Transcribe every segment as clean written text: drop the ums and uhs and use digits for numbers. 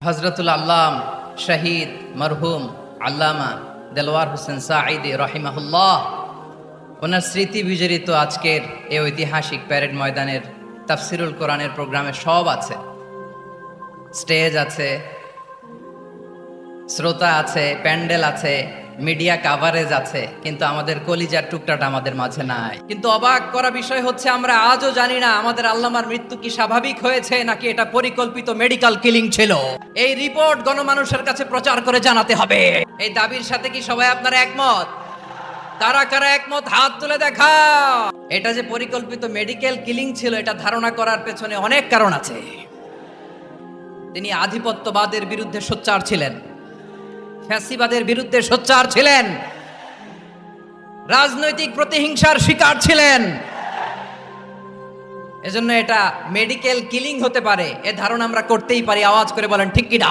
হজরতুল আল্লাম শহীদ মরহুম আল্লামা দেলোয়ার হোসেন সাঈদী রহিমাহুল্লাহ ওনার স্মৃতি বিজড়িত আজকের এই ঐতিহাসিক প্যারেড ময়দানের তাফসিরুল কোরআনের প্রোগ্রামে সব আছে। স্টেজ আছে, শ্রোতা আছে, প্যান্ডেল আছে, মিডিয়া কাভারেজ আছে, কিন্তু আমাদের কলিজার টুকটাটা আমাদের মাঝে নাই। কিন্তু অবাক করা বিষয় হচ্ছে আমরা আজও জানি না আমাদের আল্লামার মৃত্যু কি স্বাভাবিক হয়েছে নাকি এটা পরিকল্পিত মেডিকেল কিলিং ছিল। এই রিপোর্ট গণমানুষের কাছে প্রচার করে জানাতে হবে। এই দাবির সাথে কি সবাই আপনারা একমত? কারা কারা একমত হাত তুলে দেখা। এটা যে পরিকল্পিত মেডিকেল কিলিং ছিল এটা ধারণা করার পেছনে অনেক কারণ আছে। তিনি আধিপত্যবাদের বিরুদ্ধে সোচ্চার ছিলেন, ফ্যাসিবাদের বিরুদ্ধে সোচ্চার ছিলেন, রাজনৈতিক প্রতিহিংসার শিকার ছিলেন। এজন্য এটা মেডিকেল কিলিং হতে পারে এ ধারণা আমরা করতেই পারি। আওয়াজ করে বলেন ঠিক কিনা?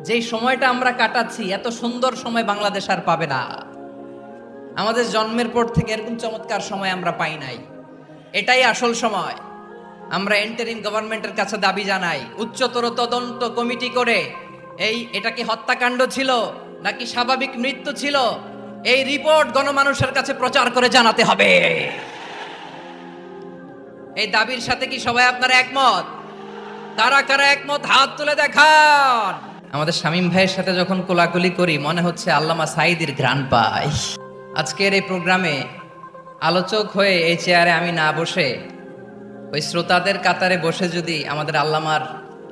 যেই সময়টা আমরা কাটাচ্ছি এত সুন্দর সময় বাংলাদেশ আর পাবে না। আমাদের জন্মের পর থেকে এরকম চমৎকার সময় আমরা পাই নাই। এটাই আসল সময়। আমরা ইন্টারিম গভর্নমেন্টের কাছে দাবি জানাই উচ্চতর তদন্ত কমিটি করে এটা কি হত্যাকাণ্ড ছিল নাকি স্বাভাবিক মৃত্যু ছিল এই রিপোর্ট গণমানুষের কাছে প্রচার করে জানাতে হবে। এই দাবির সাথে কি সবাই আপনারা একমত? কারা কারা একমত হাত তুলে দেখান। আমাদের শামীম ভাইয়ের সাথে যখন কোলাকুলি করি মনে হচ্ছে আল্লামা সাঈদীর ঘ্রাণ পাই। আজকের এই প্রোগ্রামে আলোচক হয়ে এই চেয়ারে আমি না বসে ওই শ্রোতাদের কাতারে বসে যদি আমাদের আল্লামার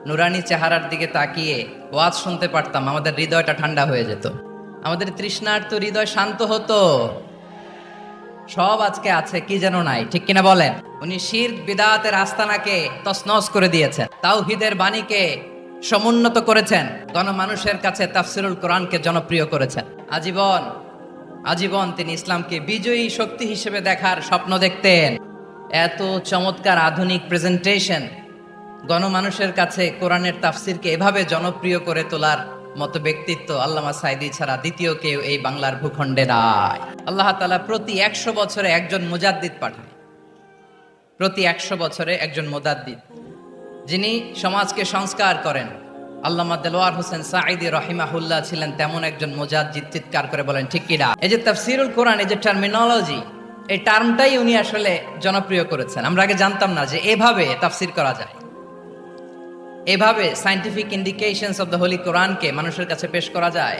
নুরানি চেহারার দিকে তাকিয়ে ওয়াজ শুনতে পারতাম আমাদের হৃদয়টা ঠান্ডা হয়ে যেত, আমাদের তৃষ্ণার্ত হৃদয় শান্ত হতো। সব আজকে আছে, কি যেন নাই, ঠিক কিনা বলেন? উনি শিরক বিদআতের আস্তানাকে তছনছ করে দিয়েছেন, তাওহীদের বাণীকে সমুন্নত করেছেন, গণমানুষের কাছে তাফসিরুল কোরআনকে জনপ্রিয় করেছেন। আজীবন তিনি ইসলামকে বিজয়ী শক্তি হিসেবে দেখার স্বপ্ন দেখতেন। এত চমৎকার আধুনিক প্রেজেন্টেশন, গণমানুষের কাছে কোরআনের তাফসিরকে এভাবে জনপ্রিয় করে তোলার মতো ব্যক্তিত্ব আল্লামা সাঈদী ছাড়া দ্বিতীয় কেউ এই বাংলার ভূখণ্ডে নাই। আল্লাহ তাআলা প্রতি 100 বছরে একজন মুজাদ্দিদ পাঠান, প্রতি 100 বছরে একজন মুজাদ্দিদ যিনি সমাজকে সংস্কার করেন। আল্লামা দেলোয়ার হোসেন সাঈদী রহিমাহুল্লাহ ছিলেন তেমন একজন মুজাদ্দিদ। চিৎকার করে বলেন ঠিক কিনা? এই যে তাফসিরুল কোরআন, এই যে টার্মিনোলজি, এই টার্মটাই উনি আসলে জনপ্রিয় করেছেন। আমরা আগে জানতাম না যে এভাবে তাফসির করা যায়, এভাবে scientific indications of the Holi কোরআনকে মানুষের কাছে পেশ করা যায়,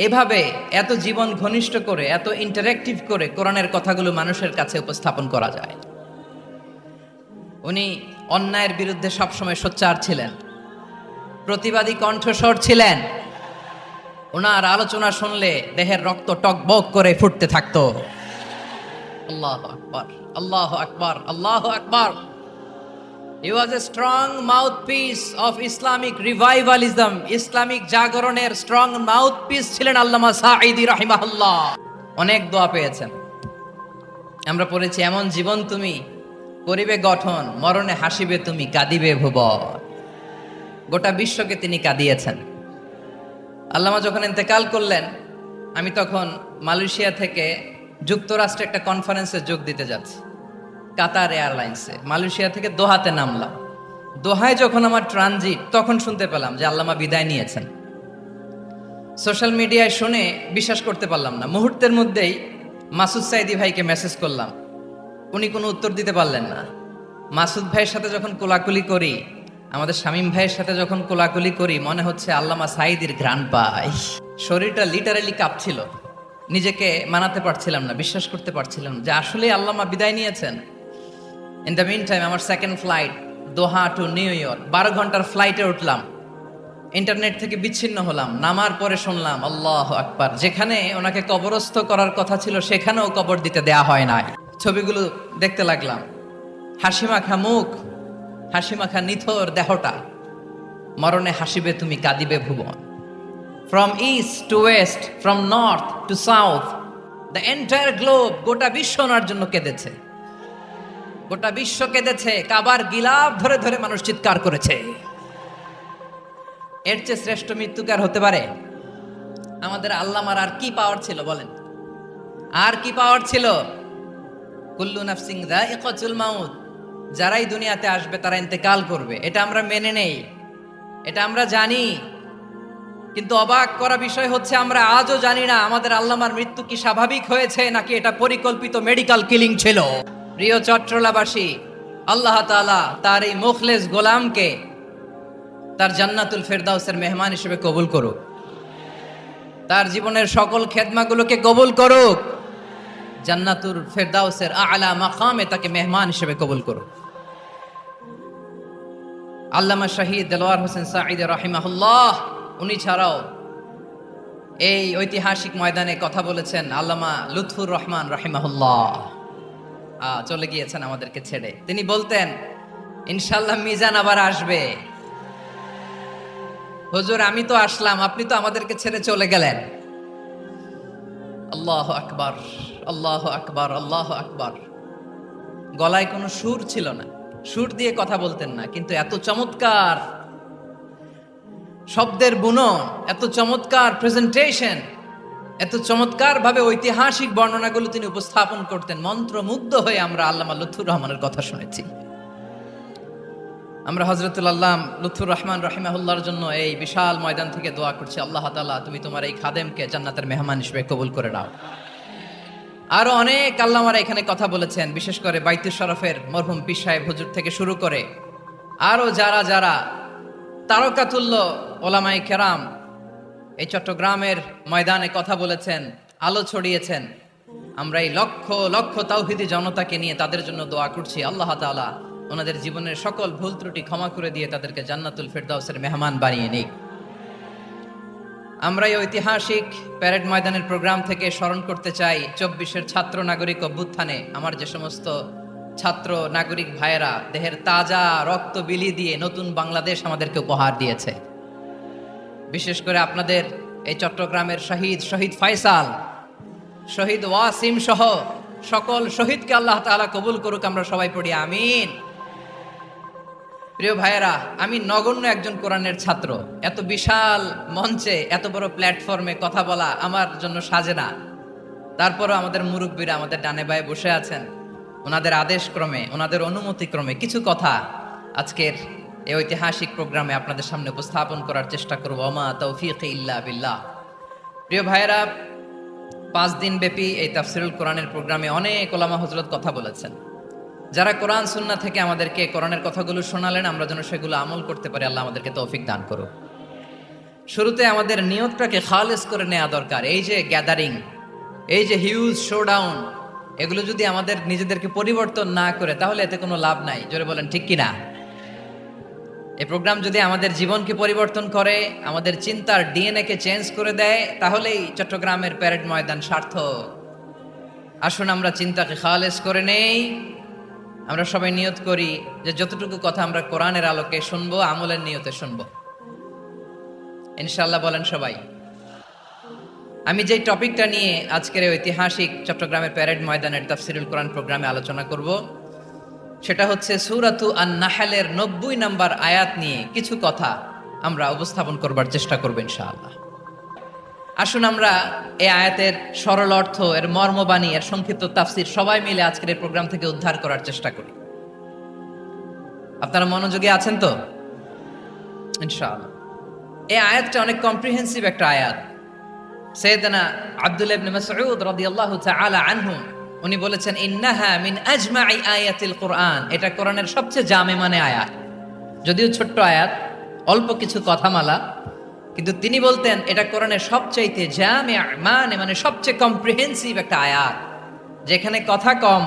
এভাবে এত জীবন ঘনিষ্ঠ করে, এত ইন্টারেক্টিভ করে কোরআনের কথাগুলো মানুষের কাছে উপস্থাপন করা যায়। উনি অন্যায়ের বিরুদ্ধে সবসময় সোচ্চার ছিলেন, প্রতিবাদী কণ্ঠস্বর ছিলেন। ওনার আলোচনা শুনলে দেহের রক্ত টকবক করে ফুটতে থাকতো। আল্লাহু আকবার, আল্লাহু আকবার, আল্লাহু আকবার। He was a strong mouthpiece of Islamic revivalism. Islamic জাগরণের স্ট্রং মাউথপিস ছিলেন আল্লামা সাঈদী রাহিমাহুল্লাহ। অনেক দোয়া পেয়েছেন। আমরা পড়েছি, এমন জীবন তুমি করিবে গঠন, মরণে হাসিবে তুমি, কাঁদিবে ভুবন। গোটা বিশ্বকে তিনি কাঁদিয়েছেন। আল্লামা যখন ইন্তেকাল করলেন, আমি তখন মালয়েশিয়া থেকে যুক্তরাষ্ট্রে একটা কনফারেন্সে যোগ দিতে যাচ্ছি, কাতার এয়ারলাইন্সে। মালয়েশিয়া থেকে দোহাতে নামলাম। দোহায় যখন আমার ট্রানজিট, তখন শুনতে পেলাম যে আল্লামা বিদায় নিয়েছেন। সোশ্যাল মিডিয়ায় শুনে বিশ্বাস করতে পারলাম না। মুহূর্তের মধ্যেই মাসুদ সাঈদী ভাইকে মেসেজ করলাম, উনি কোনো উত্তর দিতে পারলেন না। মাসুদ ভাইয়ের সাথে যখন কোলাকুলি করি, আমাদের শামীম ভাইয়ের সাথে যখন কোলাকুলি করি, মনে হচ্ছে আল্লামা সাঈদীর ঘ্রাণ পাই। শরীরটা লিটারালি কাঁপছিল, নিজেকে মানাতে পারছিলাম না, বিশ্বাস করতে পারছিলাম যে আসলে আল্লামা বিদায় নিয়েছেন। ইন দ্য মিন টাইম আমার সেকেন্ড ফ্লাইট দোহা টু নিউ ইয়র্ক, 12 ঘন্টার ফ্লাইটে উঠলাম, ইন্টারনেট থেকে বিচ্ছিন্ন হলাম। নামার পরে শুনলাম আল্লাহু আকবার, যেখানে ওনাকে কবরস্থ করার কথা ছিল সেখানেও কবর দিতে দেয়া হয় নাই। ছবিগুলো দেখতে লাগলাম, হাসিমাখা মুখ, হাসিমাখা নিথর দেহটা, মরণে হাসিবে তুমি, কাঁদিবে ভুবন। From east to west, from north to south, the entire globe, গোটা বিশ্ব ওনার জন্য কেঁদেছে, গোটা বিশ্ব কেঁদেছে। কাবার গিলাফ ধরে ধরে মানুষ চিৎকার করেছে। এর চেয়ে শ্রেষ্ঠ মৃত্যুকার হতে পারে? আমাদের আল্লামার আর কি পাওয়ার ছিল বলেন? আর কি পাওয়ার ছিল? কুল্লু নাফসিন যায়িকাতুল মাউত, যারাই দুনিয়াতে আসবে তারা ইন্তেকাল করবে, এটা আমরা মেনে নেই। এটা আমরা জানি, কিন্তু অবাক করা বিষয় হচ্ছে আমরা আজও জানি না আমাদের আল্লামার মৃত্যু কি স্বাভাবিক হয়েছে নাকি এটা পরিকল্পিত মেডিকেল কিলিং ছিল। প্রিয় চট্টলাবাসী, আল্লাহ তাআলা তার এই মুখলেস গোলামকে তার জান্নাতুল ফেরদাউসের মেহমান হিসেবে কবুল করুক, তার জীবনের সকল খেদমাগুলোকে কবুল করুক, জান্নাতুল ফেরদাউসের আলা মাকামে তাকে মেহমান হিসেবে কবুল করুক। আল্লামা শহীদ দেলোয়ার হোসেন সাঈদী রাহিমাহুল্লাহ, উনি ছাড়াও এই ঐতিহাসিক ময়দানে কথা বলেছেন আল্লামা লুৎফুর রহমান রাহিমাহুল্লাহ। চলে গিয়েছেন আমাদেরকে ছেড়ে। তিনি বলতেন, ইনশাআল্লাহ মিজান আবার আসবে। হুজুর, আমি তো আসলাম, আপনি তো আমাদেরকে ছেড়ে চলে গেলেন। আল্লাহু আকবার, আল্লাহু আকবার, আল্লাহু আকবার। গলায় কোনো সুর ছিল না, সুর দিয়ে কথা বলতেন না, কিন্তু এত চমৎকার শব্দের বুনন, এত চমৎকার প্রেজেন্টেশন, এত চমৎকার ভাবে ঐতিহাসিক বর্ণনাগুলো তিনি উপস্থাপন করতেন। মন্ত্রমুগ্ধ হয়ে আমরা আল্লামা লুৎফুর রহমানের কথা শুনেছি। আমরা হযরতুল আল্লাম লুৎফুর রহমান রাহিমাহুল্লাহর জন্য এই বিশাল ময়দান থেকে দোয়া করছি, আল্লাহ তাআলা তুমি তোমার এই খাদেমকে জান্নাতের মেহমান হিসেবে কবুল করে নাও। আরো অনেক আল্লামারা এখানে কথা বলেছেন, বিশেষ করে বাইতুল শরফের মরহুম পীর সাহেব হুজুর থেকে শুরু করে আরো যারা যারা তারকাতুল্য ওলামায়ে কেরাম এই চট্টগ্রামের ময়দানে কথা বলেছেন, আলো ছড়িয়েছেন। আমরা এই লক্ষ লক্ষ তাওহীদি জনতাকে নিয়ে তাদের জন্য দোয়া করছি, আল্লাহ তাআলা ওনাদের জীবনের সকল ভুল ত্রুটি ক্ষমা করে দিয়ে তাদেরকে জান্নাতুল ফেরদাউসের মেহমান বানিয়ে নিক। আমরা এই ঐতিহাসিক প্যারেড ময়দানের প্রোগ্রাম থেকে স্মরণ করতে চাই 24-এর ছাত্র নাগরিক অভ্যুত্থানে আমার যে সমস্ত ছাত্র নাগরিক ভাইয়েরা দেহের তাজা রক্ত বিলি দিয়ে নতুন বাংলাদেশ আমাদেরকে উপহার দিয়েছে। বিশেষ করে আপনাদের এই চট্টগ্রামের শহীদ ফয়সাল, শহীদ ওয়াসিম সহ সকল শহীদকে আল্লাহ তাআলা কবুল করুক। আমরা সবাই পড়ি আমিন। প্রিয় ভাইয়েরা, আমি নগণ্য একজন কোরআনের ছাত্র, এত বিশাল মঞ্চে এত বড় প্ল্যাটফর্মে কথা বলা আমার জন্য সাজে না। তারপরও আমাদের মুরব্বীরা আমাদের ডানে বায়ে বসে আছেন, ওনাদের আদেশ ক্রমে, ওনাদের অনুমতি ক্রমে কিছু কথা আজকের এই ঐতিহাসিক প্রোগ্রামে আপনাদের সামনে উপস্থাপন করার চেষ্টা করব। ওমা তৌফিক ইল্লা বিল্লাহ। প্রিয় ভাইয়েরা, 5 দিন ব্যাপী এই তাফসিরুল কোরআনের প্রোগ্রামে অনেক ওলামা হযরত কথা বলেছেন। যারা কোরআন সুন্নাহ থেকে আমাদেরকে কোরআনের কথাগুলো শোনালেন, আমরা যেন সেগুলো আমল করতে পারি, আল্লাহ আমাদেরকে তৌফিক দান করুন। শুরুতে আমাদের নিয়তটাকে খালেস করে নেওয়া দরকার। এই যে গ্যাদারিং, এই যে হিউজ শোডাউন, এগুলো যদি আমাদের নিজেদেরকে পরিবর্তন না করে তাহলে এতে কোনো লাভ নাই। জোরে বলেন ঠিক কিনা? এই প্রোগ্রাম যদি আমাদের জীবনকে পরিবর্তন করে, আমাদের চিন্তার ডিএনএ কে চেঞ্জ করে দেয়, তাহলেই চট্টগ্রামের প্যারেড ময়দান সার্থক। আসুন আমরা চিন্তাকে খালেস করে নেই। আমরা সবাই নিয়ত করি যে যতটুকু কথা আমরা কোরআনের আলোকে শুনবো, আমলের নিয়তে শুনবো ইনশাআল্লাহ। বলেন সবাই। আমি যে টপিকটা নিয়ে আজকের ঐতিহাসিক চট্টগ্রামের প্যারেড ময়দানের তাফসিরুল কোরআন প্রোগ্রামে আলোচনা করব, সেটা হচ্ছে সূরাতু আন-নাহলের 90 নম্বর আয়াত নিয়ে কিছু কথা আমরা উপস্থাপন করবার চেষ্টা করব ইনশাআল্লাহ। আসুন আমরা এই আয়াতের সরল অর্থ, এর মর্মবাণী, এর সংক্ষিপ্ত তাফসির সবাই মিলে আজকের এই প্রোগ্রাম থেকে উদ্ধার করার চেষ্টা করি। আপনারা মনোযোগী আছেন তো? ইনশাআল্লাহ। এই আয়াতটা অনেক কম্প্রিহেন্সিভ একটা আয়াত। সাইয়েদনা আব্দুল্লাহ ইবনে মাসউদ রাদিয়াল্লাহু তাআলা আনহু উনি বলেছেন, ইন্নাহা মিন আজমাই আয়াতিল কোরআন। এটা কোরআনের সবচেয়ে জামে মানে আয়াত। যদিও ছোট্ট আয়াত, অল্প কিছু কথামালা, কিন্তু তিনি বলতেন এটা কোরআনের সবচাইতে জামে মানে সবচেয়ে কম্প্রিহেন্সিভ একটা আয়াত, যেখানে কথা কম,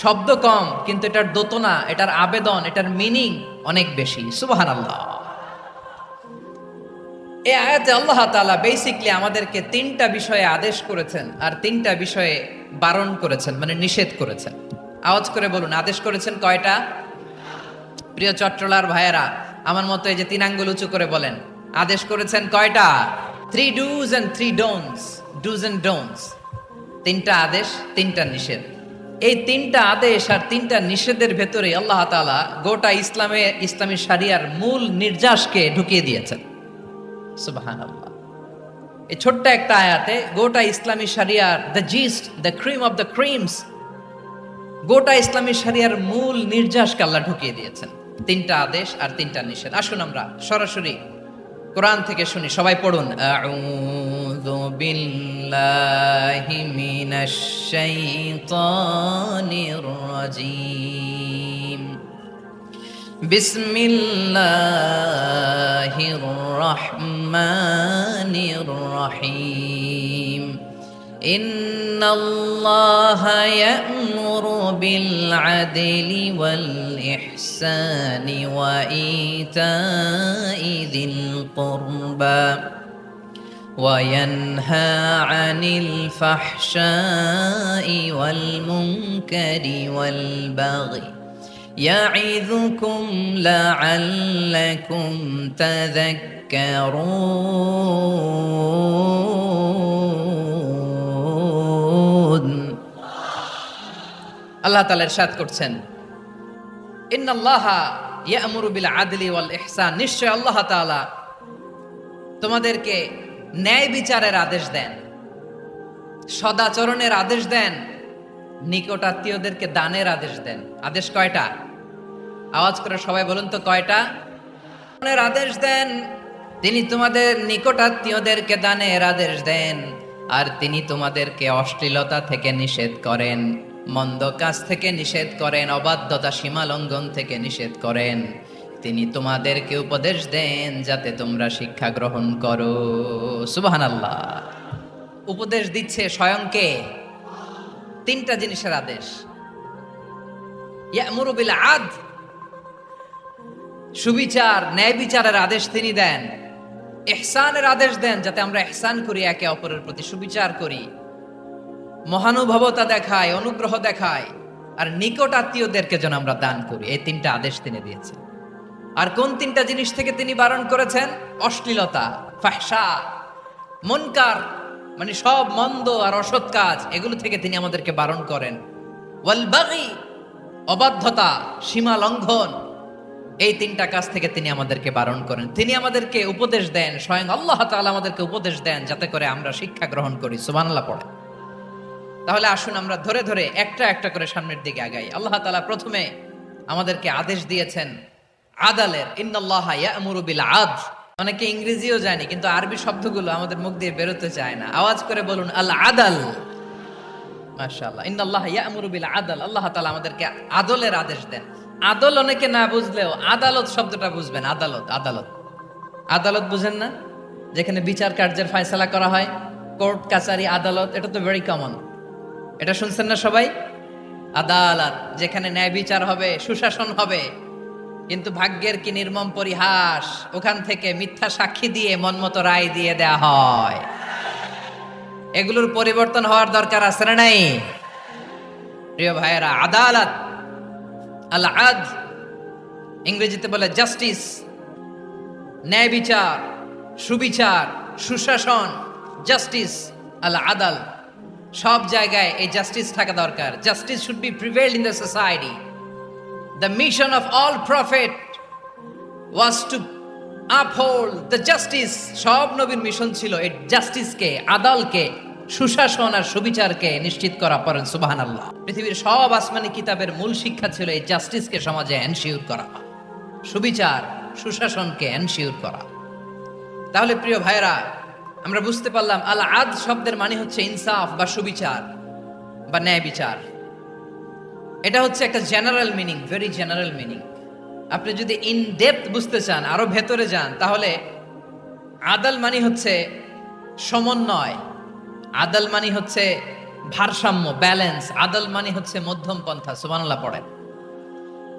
শব্দ কম, কিন্তু এটার দোতনা, এটার আবেদন, এটার মিনিং অনেক বেশি। সুবহানাল্লাহ। এই আয়াতে আল্লাহ তাআলা বেসিক্যালি আমাদেরকে 3টা বিষয়ে আদেশ করেছেন আর 3টা বিষয়ে বারণ করেছেন, মানে নিষেধ করেছেন। আওয়াজ করে বলুন, আদেশ করেছেন কয়টা? প্রিয় চট্টলার ভাইয়েরা, আমার মতো এই যে 3 আঙ্গুল উঁচু করে বলেন, আদেশ করেছেন কয়টা? 3 do's and 3 don'ts, do's and don'ts। 3টা আদেশ, 3টা নিষেধ। এই 3টা আদেশ আর 3টা নিষেধের ভেতরে আল্লাহ তাআলা গোটা ইসলামী শরিয়ার মূল নির্যাসকে ঢুকিয়ে দিয়েছেন। সুবহানাল্লাহ। এই ছোট্ট একটা আয়াতে গোটা ইসলামী শরিয়ার the gist, the cream of the creams, গোটা ইসলামী শরিয়ার মূল নির্যাসকে আল্লাহ ঢুকিয়ে দিয়েছেন। তিনটা আদেশ আর তিনটা নিষেধ। আসুন আমরা সরাসরি কোরআন থেকে শুনি, সবাই পড়ুন। আউযু বিল্লাহি মিনাশ শাইতানির রাজীম। বিসমিল্লাহির রহমানির রহিম। ইন্নাল্লাহা ইয়া'মুরু বিল আদলি ওয়াল ইহসানি ওয়া ইতাই যিল কুরবা ওয়া ইয়ানহা আনিল ফাহশাই ওয়াল মুনকারি ওয়াল বাগি يعظكم لعلكم تذكرون। আল্লাহ তাআলা ইরশাদ করছেন, ইন্নাল্লাহা ইয়া'মুরু বিল আদলি ওয়াল ইহসান, নিশ্চয় আল্লাহ তাআলা তোমাদেরকে ন্যায় বিচারের আদেশ দেন, সদাচরণের আদেশ দেন, নিকটাত্মীয়দেরকে দানের আদেশ দেন। আদেশ কয়টা? আওয়াজ করে সবাই বলুন তো, কয়টা? দানের আদেশ দেন। তিনি তোমাদের নিকটাত্মীয়দেরকে দানের আদেশ দেন, আর তিনি তোমাদেরকে অশ্লীলতা থেকে নিষেধ করেন, মন্দ কাজ থেকে নিষেধ করেন, অবাধ্যতা সীমা লঙ্ঘন থেকে নিষেধ করেন। তিনি তোমাদেরকে উপদেশ দেন যাতে তোমরা শিক্ষা গ্রহণ করো। সুবহানাল্লাহ। উপদেশ দিচ্ছে স্বয়ং কে? তিনটা জিনিসের আদেশ। ইয়া'মুরু বিল আদল, সুবিচার ন্যায় বিচারের আদেশ তিনি দেন। ইহসানের আদেশ দেন, যাতে আমরা ইহসান করি, একে অপরের প্রতি সুবিচার করি, মহানুভবতা দেখায়, অনুগ্রহ দেখায়, আর নিকট আত্মীয়দেরকে যেন আমরা দান করি। এই তিনটা আদেশ তিনি দিয়েছেন। আর কোন তিনটা জিনিস থেকে তিনি বারণ করেছেন? অশ্লীলতা, ফাহশা, মুনকার, মানে সব মন্দ আর অসৎ কাজ, এগুলো থেকে তিনি আমাদেরকে বারণ করেন। ওয়াল বাগি, অবাধ্যতা, সীমা লঙ্ঘন, এই তিনটা কাজ থেকে তিনি আমাদেরকে বারণ করেন। তিনি আমাদেরকে উপদেশ দেন, স্বয়ং আল্লাহ তাআলা আমাদেরকে উপদেশ দেন যাতে করে আমরা শিক্ষা গ্রহণ করি। সুবহানাল্লাহ পড়ে। তাহলে আসুন আমরা ধরে ধরে একটা একটা করে সামনের দিকে আগাই। আল্লাহ তাআলা প্রথমে আমাদেরকে আদেশ দিয়েছেন আদালের। ইন্নাল্লাহা ইয়া'মুরু বিল আদল। অনেকে ইংরেজিও জানি, কিন্তু আরবি শব্দগুলো আমাদের মুখ দিয়ে বেরোতে চায় না। আওয়াজ করে বলুন, আল আদাল। মাশাআল্লাহ। ইন্নাল্লাহা ইয়া'মুরু বিল আদল। আল্লাহ তাআলা আমাদেরকে আদলের আদেশ দেন। আদল অনেকে না বুঝলেও আদালত শব্দটা বুঝবেন। আদালত, আদালত, আদালত বুঝেন না? যেখানে বিচার কার্যের ফয়সালা করা হয়, কোর্ট কাচারি আদালত, এটা তো ভেরি কমন। এটা শুনছেন না সবাই? আদালত, যেখানে ন্যায় বিচার হবে, সুশাসন হবে। কিন্তু ভাগ্যের কি নির্মম পরিহাস, ওখান থেকে মিথ্যা সাক্ষী দিয়ে মনমতো রায় দিয়ে দেয়া হয়। এগুলোর পরিবর্তন হওয়ার দরকার আছে না নাই? প্রিয় ভাইয়েরা, আদালত, আল আদল, ইংরেজিতে বলে জাস্টিস, ন্যায় বিচার, সুবিচার, সুশাসন, জাস্টিস, আল আদল, সব জায়গায় এই জাস্টিস থাকা দরকার। Justice should be prevailed in the society. The mission of all prophet was to uphold the justice. সব নবীর মিশন ছিল এই জাস্টিসকে, আদালকে, সুশাসন আর সুবিচারকে নিশ্চিত করা। পড়েন সুবহানাল্লাহ। পৃথিবীর সব আসমানি কিতাবের মূল শিক্ষা ছিল এই জাস্টিসকে সমাজে এনশিওর করা, সুবিচার, সুশাসনকে এনশিওর করা। তাহলে প্রিয় ভাইরা, আমরা বুঝতে পারলাম আল আদল শব্দের মানে হচ্ছে ইনসাফ বা সুবিচার বা ন্যায় বিচার। এটা হচ্ছে একটা general meaning, very general meaning. আপনি যদি ইন ডেপথ বুঝতে চান, আরো ভেতরে যান, তাহলে আদল মানে হচ্ছে সমন্বয়, আদল মানে হচ্ছে ভারসাম্য, ব্যালেন্স, আদল মানে হচ্ছে মধ্যম পন্থা। সুবহানাল্লাহ পড়েন।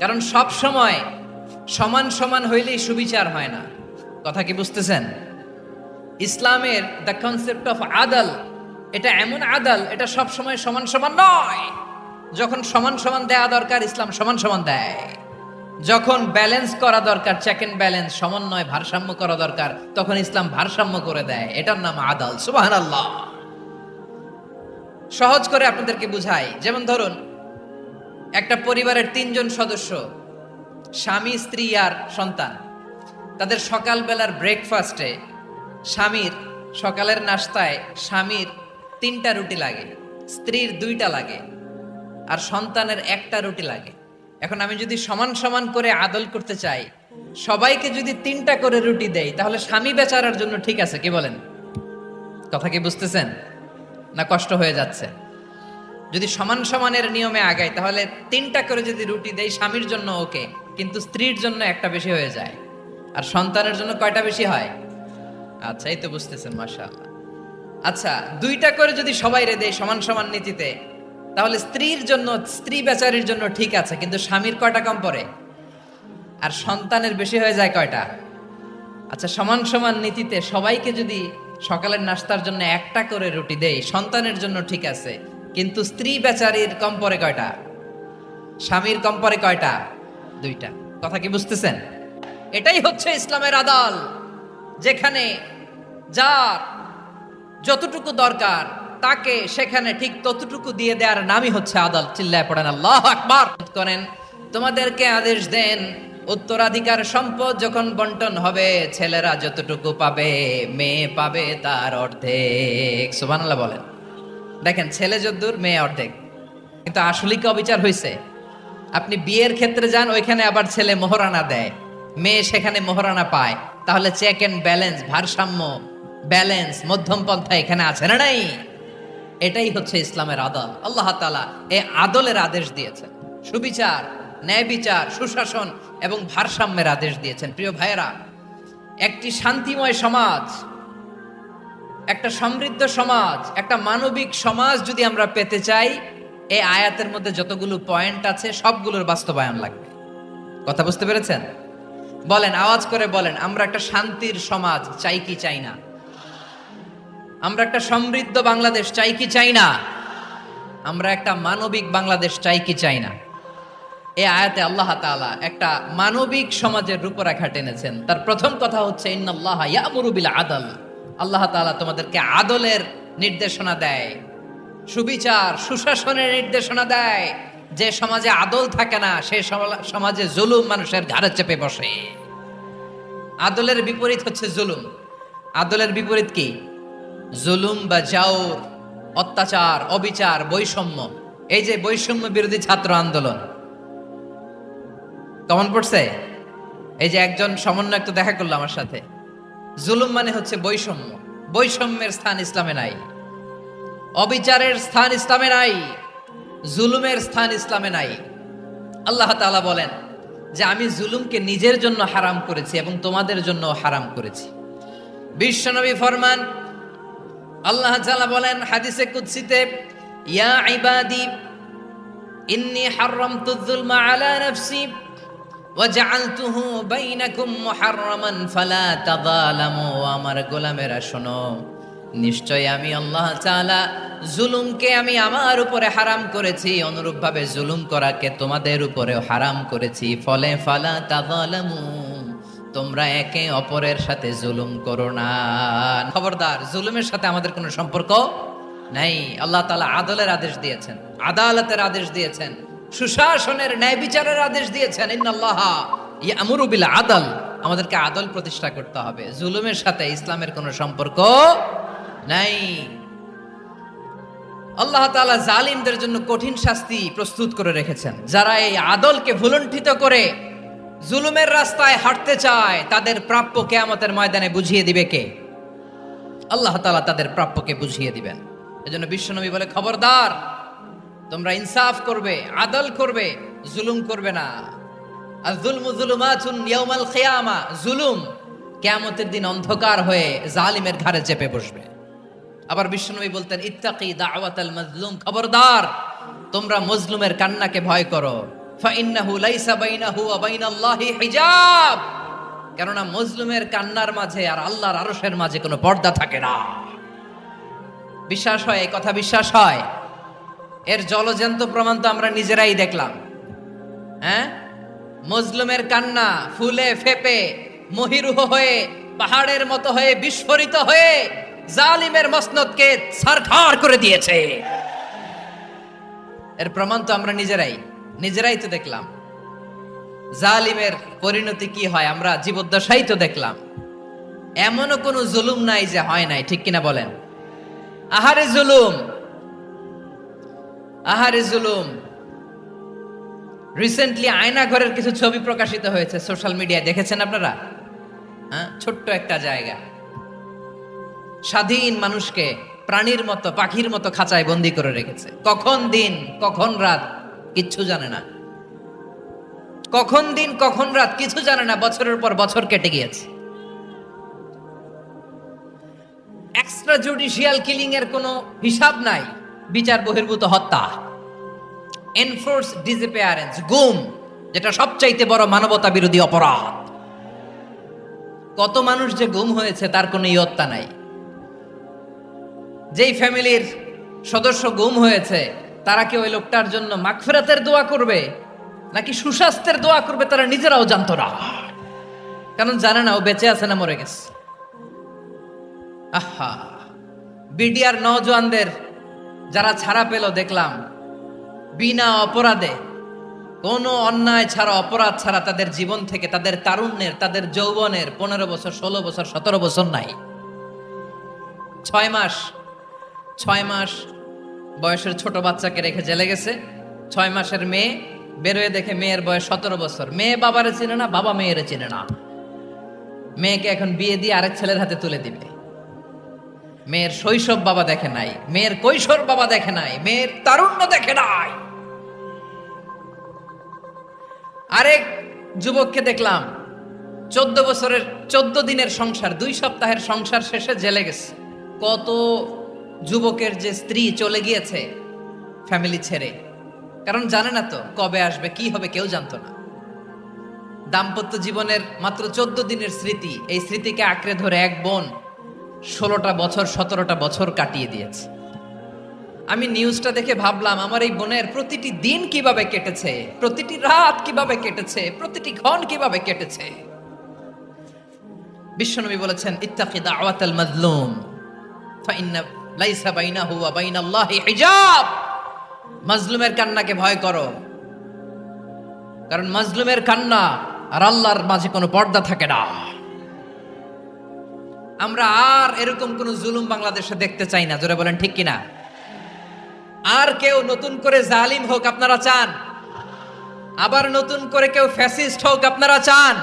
কারণ সব সময় সমান সমান হইলেই সুবিচার হয় না। কথা কি বুঝতেছেন? ইসলামের দ্য কনসেপ্ট অফ আদল, এটা এমন আদল, এটা সব সময় সমান সমান নয়। যখন সমান সমান দেয়া দরকার, ইসলাম সমান সমান দেয়। যখন ব্যালেন্স করা দরকার, চেক এন্ড ব্যালেন্স, সমন্বয়, ভারসাম্য করা দরকার, তখন ইসলাম ভারসাম্য করে দেয়। এটার নাম আদল। সুবহানাল্লাহ। সহজ করে আপনাদেরকে বুঝাই। যেমন ধরুন, একটা পরিবারের 3 জন সদস্য, স্বামী, স্ত্রী আর সন্তান। তাদের সকালবেলার ব্রেকফাস্টে স্বামীর, সকালের নাস্তায় স্বামীর 3টা রুটি লাগে, স্ত্রীর 2টা লাগে, আর সন্তানের 1টা রুটি লাগে। এখন আমি যদি সমান সমান করে আদল করতে চাই, সবাইকে যদি 3টা করে রুটি দেই, তাহলে স্বামী বেচারার জন্য ঠিক আছে কি বলেন? কথা কি বুঝতেছেন না কষ্ট হয়ে যাচ্ছে? যদি সমান সমানের নিয়মে আগাই, তাহলে 3টা করে যদি রুটি দেই স্বামীর জন্য ওকে, কিন্তু স্ত্রীর জন্য একটা বেশি হয়ে যায়। আর সন্তানের জন্য কয়টা বেশি হয়? আচ্ছা, এই তো বুঝতেছেন, মাশাআল্লাহ। আচ্ছা, 2টা করে যদি সবাই রে দেয় সমান সমান নীতিতে, তাহলে স্ত্রীর জন্য, স্ত্রী বেচারির জন্য ঠিক আছে, কিন্তু স্বামীর কয়টা কম পড়ে? আর সন্তানের বেশি হয়ে যায় কয়টা? আচ্ছা, সমান সমান নীতিতে সবাইকে যদি সকালের নাস্তার জন্য 1টা করে রুটি দেই, সন্তানের জন্য ঠিক আছে, কিন্তু স্ত্রী বেচারির কম পড়ে কয়টা? স্বামীর কম পড়ে কয়টা? 2টা। কথা কি বুঝতেছেন? এটাই হচ্ছে ইসলামের আদল, যেখানে যার যতটুকু দরকার তাকে সেখানে ঠিক ততটুকু দিয়ে দেওয়ার নামই হচ্ছে আদল। চিল্লায় পড়েন আল্লাহু আকবার। করেন, তোমাদেরকে আদেশ দেন, উত্তরাধিকার সম্পদ যখন বন্টন হবে, ছেলেরা যতটুকু পাবে, মেয়ে পাবে তার অর্ধেক। সুবহানাল্লাহ বলেন। দেখেন, ছেলে যদ্দূর মেয়ে অর্ধেক, কিন্তু আসলে কি অবিচার হয়েছে? আপনি বিয়ের ক্ষেত্রে যান, ওইখানে আবার ছেলে মোহরানা দেয়, মেয়ে সেখানে মোহরানা পায়। তাহলে চেক এন্ড ব্যালেন্স, ভারসাম্য, ব্যালেন্স, মধ্যম পন্থা এখানে আছে না নাই? এটাই হচ্ছে ইসলামের আদল। আল্লাহ তাআলা এই আদলের আদেশ দিয়েছেন, সুবিচার, ন্যায় বিচার, সুশাসন এবং ভারসাম্যের আদেশ দিয়েছেন। প্রিয় ভাইয়েরা, একটি শান্তিময় সমাজ, একটা সমৃদ্ধ সমাজ, একটা মানবিক সমাজ যদি আমরা পেতে চাই, এই আয়াতের মধ্যে যতগুলো পয়েন্ট আছে সবগুলোর বাস্তবায়ন লাগবে। কথা বুঝতে পেরেছেন? বলেন, আওয়াজ করে বলেন, আমরা একটা শান্তির সমাজ চাই কি চাই না? আমরা একটা সমৃদ্ধ বাংলাদেশ চাই কি চাই না? আমরা একটা মানবিক বাংলাদেশ চাই কি চাই না? এই আয়াতে আল্লাহ তাআলা একটা মানবিক সমাজের রূপরেখা টেনেছেন। তার প্রথম কথা হচ্ছে ইন্নাল্লাহা ইয়ামুরু বিল আদল। আল্লাহ তাআলা তোমাদেরকে আদলের নির্দেশনা দেয়, সুবিচার, সুশাসনের নির্দেশনা দেয়। যে সমাজে আদল থাকে না, সেই সমাজে জুলুম মানুষের ঘাড়ে চেপে বসে। আদলের বিপরীত হচ্ছে জুলুম। আদলের বিপরীত কি? জুলুম বা জাওর, অত্যাচার, অবিচার, বৈষম্য। এই যে বৈষম্য বিরোধী ছাত্র আন্দোলন কেমন পড়ছে? এই যে একজন সমন্বয়ক তো দেখা করলো আমার সাথে। জুলুম মানে হচ্ছে বৈষম্য। বৈষম্যের স্থান ইসলামে নাই, অবিচারের স্থান ইসলামে নাই, জুলুমের স্থান ইসলামে নাই। আল্লাহ তাআলা বলেন যে আমি জুলুমকে নিজের জন্য হারাম করেছি এবং তোমাদের জন্য হারাম করেছি। বিশ্বনবী ফরমান, আল্লাহ তাআলা বলেন হাদিসে কুদসিতে, ইয়া ইবাদি ইন্নী হারামতুয যুলমা আলা নাফসি ওয়া জাআলতুহু বাইনাকুম মুহাররামান ফালা তাযালামু। আমার গোলামেরা শোনো, নিশ্চয় আমি আল্লাহ তাআলা জুলুমকে আমি আমার উপরে হারাম করেছি, অনুরূপভাবে জুলুম করাকে তোমাদের উপরেও হারাম করেছি। ফলে ফালা তাযালামু, তোমরা একে অপরের সাথে জুলুম করো না। খবরদার, জুলুমের সাথে আমাদের কোনো সম্পর্ক নাই। আল্লাহ তাআলা আদলের আদেশ দিয়েছেন, আদালতের আদেশ দিয়েছেন, সুশাসনের, ন্যায় বিচারের আদেশ দিয়েছেন। ইন্নাল্লাহা ইয়ামুরু বিল আদল, আমাদেরকে আদল প্রতিষ্ঠা করতে হবে। জুলুমের সাথে ইসলামের কোনো সম্পর্ক নাই। আল্লাহ তাআলা জালিমদের জন্য কঠিন শাস্তি প্রস্তুত করে রেখেছেন। যারা এই আদলকে ভুলুণ্ঠিত করে জুলুমের রাস্তায় হাঁটতে চায়, তাদের প্রাপ্য কিয়ামতের ময়দানে বুঝিয়ে দিবে কে? আল্লাহ তাআলা তাদের প্রাপ্যকে বুঝিয়ে দিবেন। এজন্য বিশ্বনবী বলে, খবরদার, তোমরা ইনসাফ করবে, আদল করবে, জুলুম করবে না। আয-যুলমু যুলুমাতুন ইয়াউমাল কিয়ামা, জুলুম কিয়ামতের দিন অন্ধকার হয়ে জালিমের ঘাড়ে চেপে বসবে। আবার বিশ্বনবী বলতেন, ইত্তাকি দাওয়াতাল মাজলুম, খবরদার, তোমরা মজলুমের কান্নাকে ভয় করো। ফাইন্নাহু লাইসা বাইনাহু ওয়া বাইনাল্লাহি হিজাব, কেননা মজলুমের কান্নার মাঝে আর আল্লাহর আরশের মাঝে কোনো পর্দা থাকে না। বিশ্বাস হয়? এই কথা বিশ্বাস হয়? এর জলজ্যান্ত প্রমাণ তো আমরা নিজেরাই দেখলাম। হ্যাঁ, মজলুমের কান্না ফুলে ফেপে মহিরুহ হয়ে, পাহাড়ের মতো হয়ে, বিস্ফোরিত হয়ে জালিমের মসনদকে ছারখার করে দিয়েছে। এর প্রমাণ তো আমরা নিজেরাই তো দেখলাম। জালিমের পরিণতি কি হয় আমরা জীবদ্দশাই তো দেখলাম। এমনও কোনো জুলুম নাই যে হয় নাই, ঠিক কিনা বলেন? আহারে জুলুম, আহারে জুলুম। রিসেন্টলি আয়না ঘরের কিছু ছবি প্রকাশিত হয়েছে সোশ্যাল মিডিয়ায়, দেখেছেন আপনারা? হ্যাঁ, ছোট্ট একটা জায়গা স্বাধীন মানুষকে প্রাণীর মতো পাখির মতো খাঁচায় বন্দি করে রেখেছে। কখন দিন কখন রাত কিচ্ছু জানে না, কখন দিন কখন রাত কিছু জানে না, বছরের পর বছর কেটে গিয়েছে। এক্সট্রা জুডিশিয়াল কিলিং এর কোনো হিসাব নাই, বিচার বহির্ভূত হত্যা, এনফোর্স ডিসঅ্যাপিয়ারেন্স, গুম, যেটা সবচাইতে বড় মানবতা বিরোধী অপরাধ। কত মানুষ যে গুম হয়েছে তার কোনো ইয়ত্তা নাই। যেই ফ্যামিলির সদস্য গুম হয়েছে তারা কি ওই লোকটার জন্য মাগফিরাতের দোয়া করবে নাকি সুস্বাস্থ্যের দোয়া করবে তারা নিজেরাও জানতো না, কারণ জানে না ও বেঁচে আছে না মরে গেছে। আহা, বিডিআর নওজোয়ানদের যারা ছাড়া পেল দেখলাম, বিনা অপরাধে, কোনো অন্যায় ছাড়া অপরাধ ছাড়া তাদের জীবন থেকে, তাদের তারুণ্যের, তাদের যৌবনের 15 বছর 16 বছর 17 বছর নাই, 6 মাস বয়সের ছোট বাচ্চাকে রেখে জেলে গেছে। 6 মাসের মেয়ে বেরোয় দেখে মেয়ের বয়স 17 বছর। মেয়ে বাবারে চিনে না, বাবা মেয়েরে চিনে না। মেয়েকে এখন বিয়ে দিয়ে আরেক ছেলের হাতে তুলে দিবে। মেয়ের শৈশব বাবা দেখে নাই, মেয়ের কৈশোর বাবা দেখে নাই, মেয়ের তারুণ্য দেখে নাই। আরেক যুবককে দেখলাম 14 দিনের সংসার, 2 সপ্তাহের সংসার শেষে জেলে গেছে। কত যুবকের যে স্ত্রী চলে গিয়েছে ফ্যামিলি ছেড়ে, কারণ জানে না তো কবে আসবে, কি হবে, কেউ জানতো না। দাম্পত্য জীবনের মাত্র 14 দিনের স্মৃতি, এই স্মৃতিকে আঁকড়ে ধরে এক বোন 16টা বছর 17টা বছর কাটিয়ে দিয়েছে। আমি নিউজটা দেখে ভাবলাম, আমার এই বোনের প্রতিটি দিন কিভাবে কেটেছে, প্রতিটি রাত কিভাবে কেটেছে, প্রতিটি ক্ষণ কিভাবে কেটেছে। বিশ্বনবী বলেছেন, ইত্তাকি দাওয়াতাল মাজলুম ফাইন্না লাইসা বাইনাহু ওয়া বাইনাল্লাহি হিজাব। মাজলুমের কান্নাকে ভয় করো, কারণ মাজলুমের কান্না আর আল্লাহর মাঝে কোনো পর্দা থাকে না। আমরা আর এরকম কোন জুলুম বাংলাদেশে দেখতে চাই না, জোরে বলেন ঠিক কিনা? আর কেউ নতুন করে জালিম হোক আপনারা চান? আবার নতুন করে কেউ ফ্যাসিস্ট হোক আপনারা চান?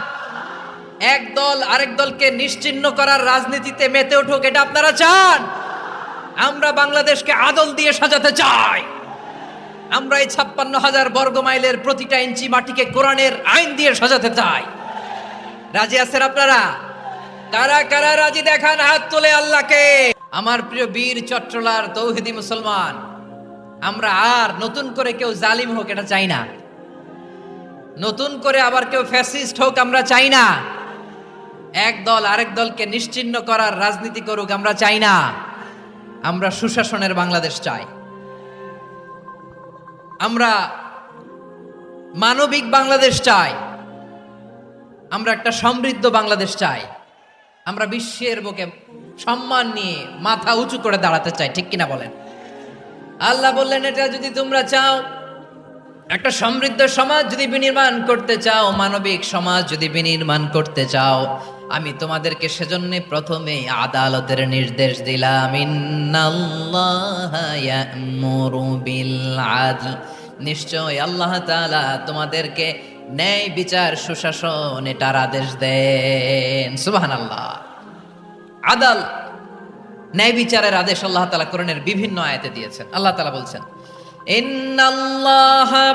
এক দল আরেক দলকে নিশ্চিহ্ন করার রাজনীতিতে মেতে উঠুক এটা আপনারা চান? আমরা বাংলাদেশকে আদল দিয়ে সাজাতে চাই। আমরা এই 56,000 বর্গ মাইলের প্রতিটা ইঞ্চি মাটিকে কোরআনের আইন দিয়ে সাজাতে চাই। রাজি আছেন আপনারা? কারা কারা রাজি দেখান হাত তুলে আল্লাহকে। আমার প্রিয় বীর চট্টলার তৌহিদি মুসলমান, আমরা আর নতুন করে কেউ জালিম হোক এটা চাই না, নতুন করে আবার কেউ ফ্যাসিস্ট হোক আমরা চাই না, এক দল আরেক দলকে নিশ্চিহ্ন করার রাজনীতি করুক আমরা চাই না। আমরা সুশাসনের বাংলাদেশ চাই, আমরা মানবিক বাংলাদেশ চাই, আমরা একটা সমৃদ্ধ বাংলাদেশ চাই, আমরা বিশ্বের বুকে সম্মান নিয়ে মাথা উঁচু করে দাঁড়াতে চাই, ঠিক কিনা বলেন? আল্লাহ বললেন, এটা যদি তোমরা চাও, একটা সমৃদ্ধ সমাজ যদি বিনির্মাণ করতে চাও, মানবিক সমাজ যদি বিনির্মাণ করতে চাও, আমি তোমাদেরকে সেজন্য প্রথমে আদালতের নির্দেশ দিলাম। ইন্নাল্লাহা ইয়া'মুরু বিল আদল, নিশ্চয় আল্লাহ তাআলা তোমাদেরকে ন্যায় বিচার সুশাসন এটার আদেশ দেন। সুবহানাল্লাহ। আদাল, ন্যায় বিচারের আদেশ আল্লাহ তাআলা কোরআনের বিভিন্ন আয়াতে দিয়েছেন। আল্লাহ তাআলা বলছেন, ইন্নাল্লাহা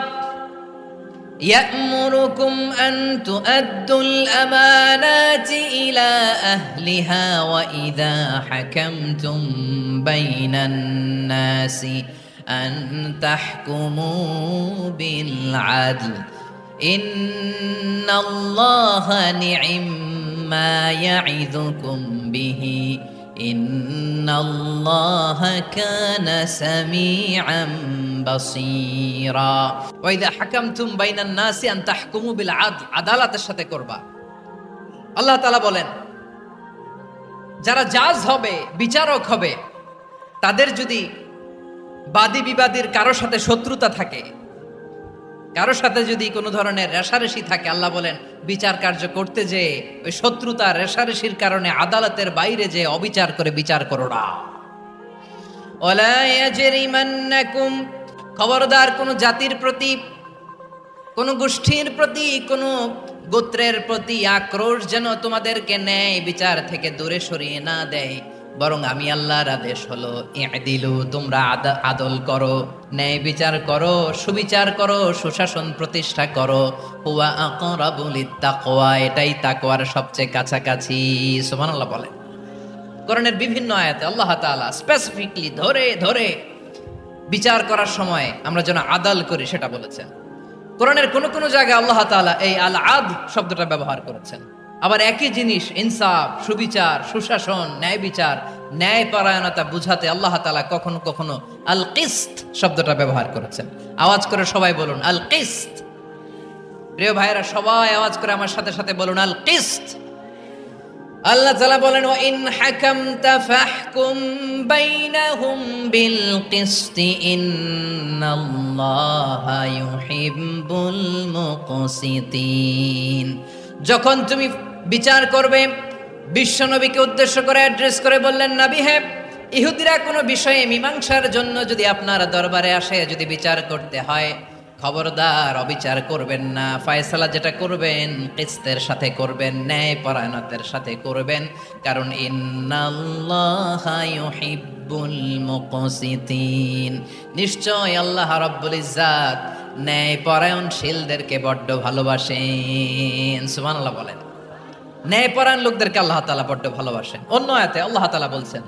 ইয়া'মুরুকুম আন তুআদ্দুল আমানাতি ইলা আহলিহা ওয়া ইযা হাকামতুম বাইনান নাসি আন তাহকুমু বিল আদল ইন্নাল্লাহা নি'ম্মা ইয়া'iযুকুম বিহি ইন্নাল্লাহা কানা সামিআন বাসীরা। ওয়া ইযা হাকামতুম বাইনান নাসি আন তাহকুমু বিল আদল, আদালতের সাথে করবা। আল্লাহ তাআলা বলেন, যারা জাজ হবে, বিচারক হবে, তাদের যদি বাদী বিবাদীর কারো সাথে শত্রুতা থাকে, কারো সাথে যদি কোনো ধরনের রেষারেষি থাকে, আল্লাহ বলেন বিচার কার্য করতে যে ওই শত্রুতা রেষারেষির কারণে আদালতের বাইরে যে অবিচার করে বিচার করো না। ওয়ালা ইয়াজরিমান্নাকুম, খবরদার কোন জাতির প্রতি কোন গোষ্ঠীর প্রতি, কোন গোত্রের প্রতি আক্রোশ যেন তোমাদেরকে ন্যায় বিচার থেকে দূরে সরিয়ে না দেয়, বরং আমি আল্লাহর আদেশ হলো ইদিলু, তোমরা আদল করো, ন্যায় বিচার করো, সুবিচার করো, সুশাসন প্রতিষ্ঠা করো। হুয়া আকরাবু লিত্তাকওয়া, এটাই তাকওয়ার সবচেয়ে কাছাকাছি। সুবহানাল্লাহ বলেন। কোরআনের বিভিন্ন আয়াতে আল্লাহ তাআলা স্পেসিফিকলি ধরে ধরে বিচার করার সময় আমরা যেন আদাল করি সেটা বলেছেন। কোরআনের কোন কোন জায়গায় আল্লাহ তাআলা এই আল আদ শব্দটা ব্যবহার করেছেন। আবার একই জিনিস ইনসাফ, সুবিচার, সুশাসন, ন্যায় বিচার, ন্যায় পরায়ণতা বুঝাতে আল্লাহ তাআলা কখনো কখনো আল কিসত শব্দটা ব্যবহার করেছেন। আওয়াজ করে সবাই বলুন আল কিসত। প্রিয় ভাইরা, সবাই আওয়াজ করে আমার সাথে সাথে বলুন আল কিসত। আল্লাহ তাআলা বলেন ওয়া ইন হাকামতা ফাহকুম বাইনাহুম বিল কিসতি ইন্নাল্লাহা ইউহিব্বুল মুকসিতিন। যখন তুমি বিচার করবে, বিশ্বনবীকে উদ্দেশ্য করে অ্যাড্রেস করে বললেন, নবী হে, ইহুদিরা কোনো বিষয়ে মীমাংসার জন্য যদি আপনার দরবারে আসে, যদি বিচার করতে হয়, খবরদার অবিচার করবেন না। ফয়সালা যেটা করবেন কিসতের সাথে করবেন, ন্যায় পরায়ণতার সাথে করবেন, কারণ ইন্নাল্লাহা ইউহিব্বুল মুকসিতিন, নিশ্চয় আল্লাহ রাব্বুল ইজ্জাত ন্যায় পরায়ণশীলদেরকে বড্ড ভালোবাসেন। সুবহানাল্লাহ বলেন। ন্যায় পরায়ণ লোকদেরকে আল্লাহ তাআলা বড্ড ভালোবাসেন। অন্য আয়াতে আল্লাহ তাআলা বলছেন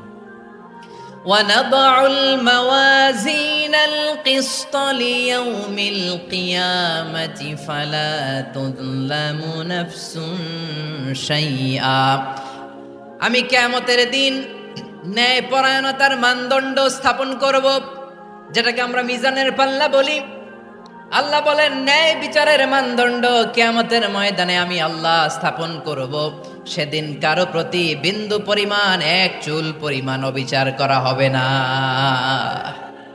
وَنَضَعُ الْمَوَازِينَ الْقِسْطَ لِيَوْمِ الْقِيَامَةِ فَلَا تُظْلَمُ نَفْسٌ شَيْئًا। আমি কিয়ামতের দিন ন্যায় পরায়ণতার মানদণ্ড স্থাপন করব, যেটাকে আমরা মিজানের পাল্লা বলি। আল্লাহ বলেন ন্যায় বিচারের মানদণ্ড কিয়ামতের ময়দানে আমি আল্লাহ স্থাপন করব। সেদিন কারো প্রতি বিন্দু পরিমাণ, এক চুল পরিমাণ অবিচার করা হবে না,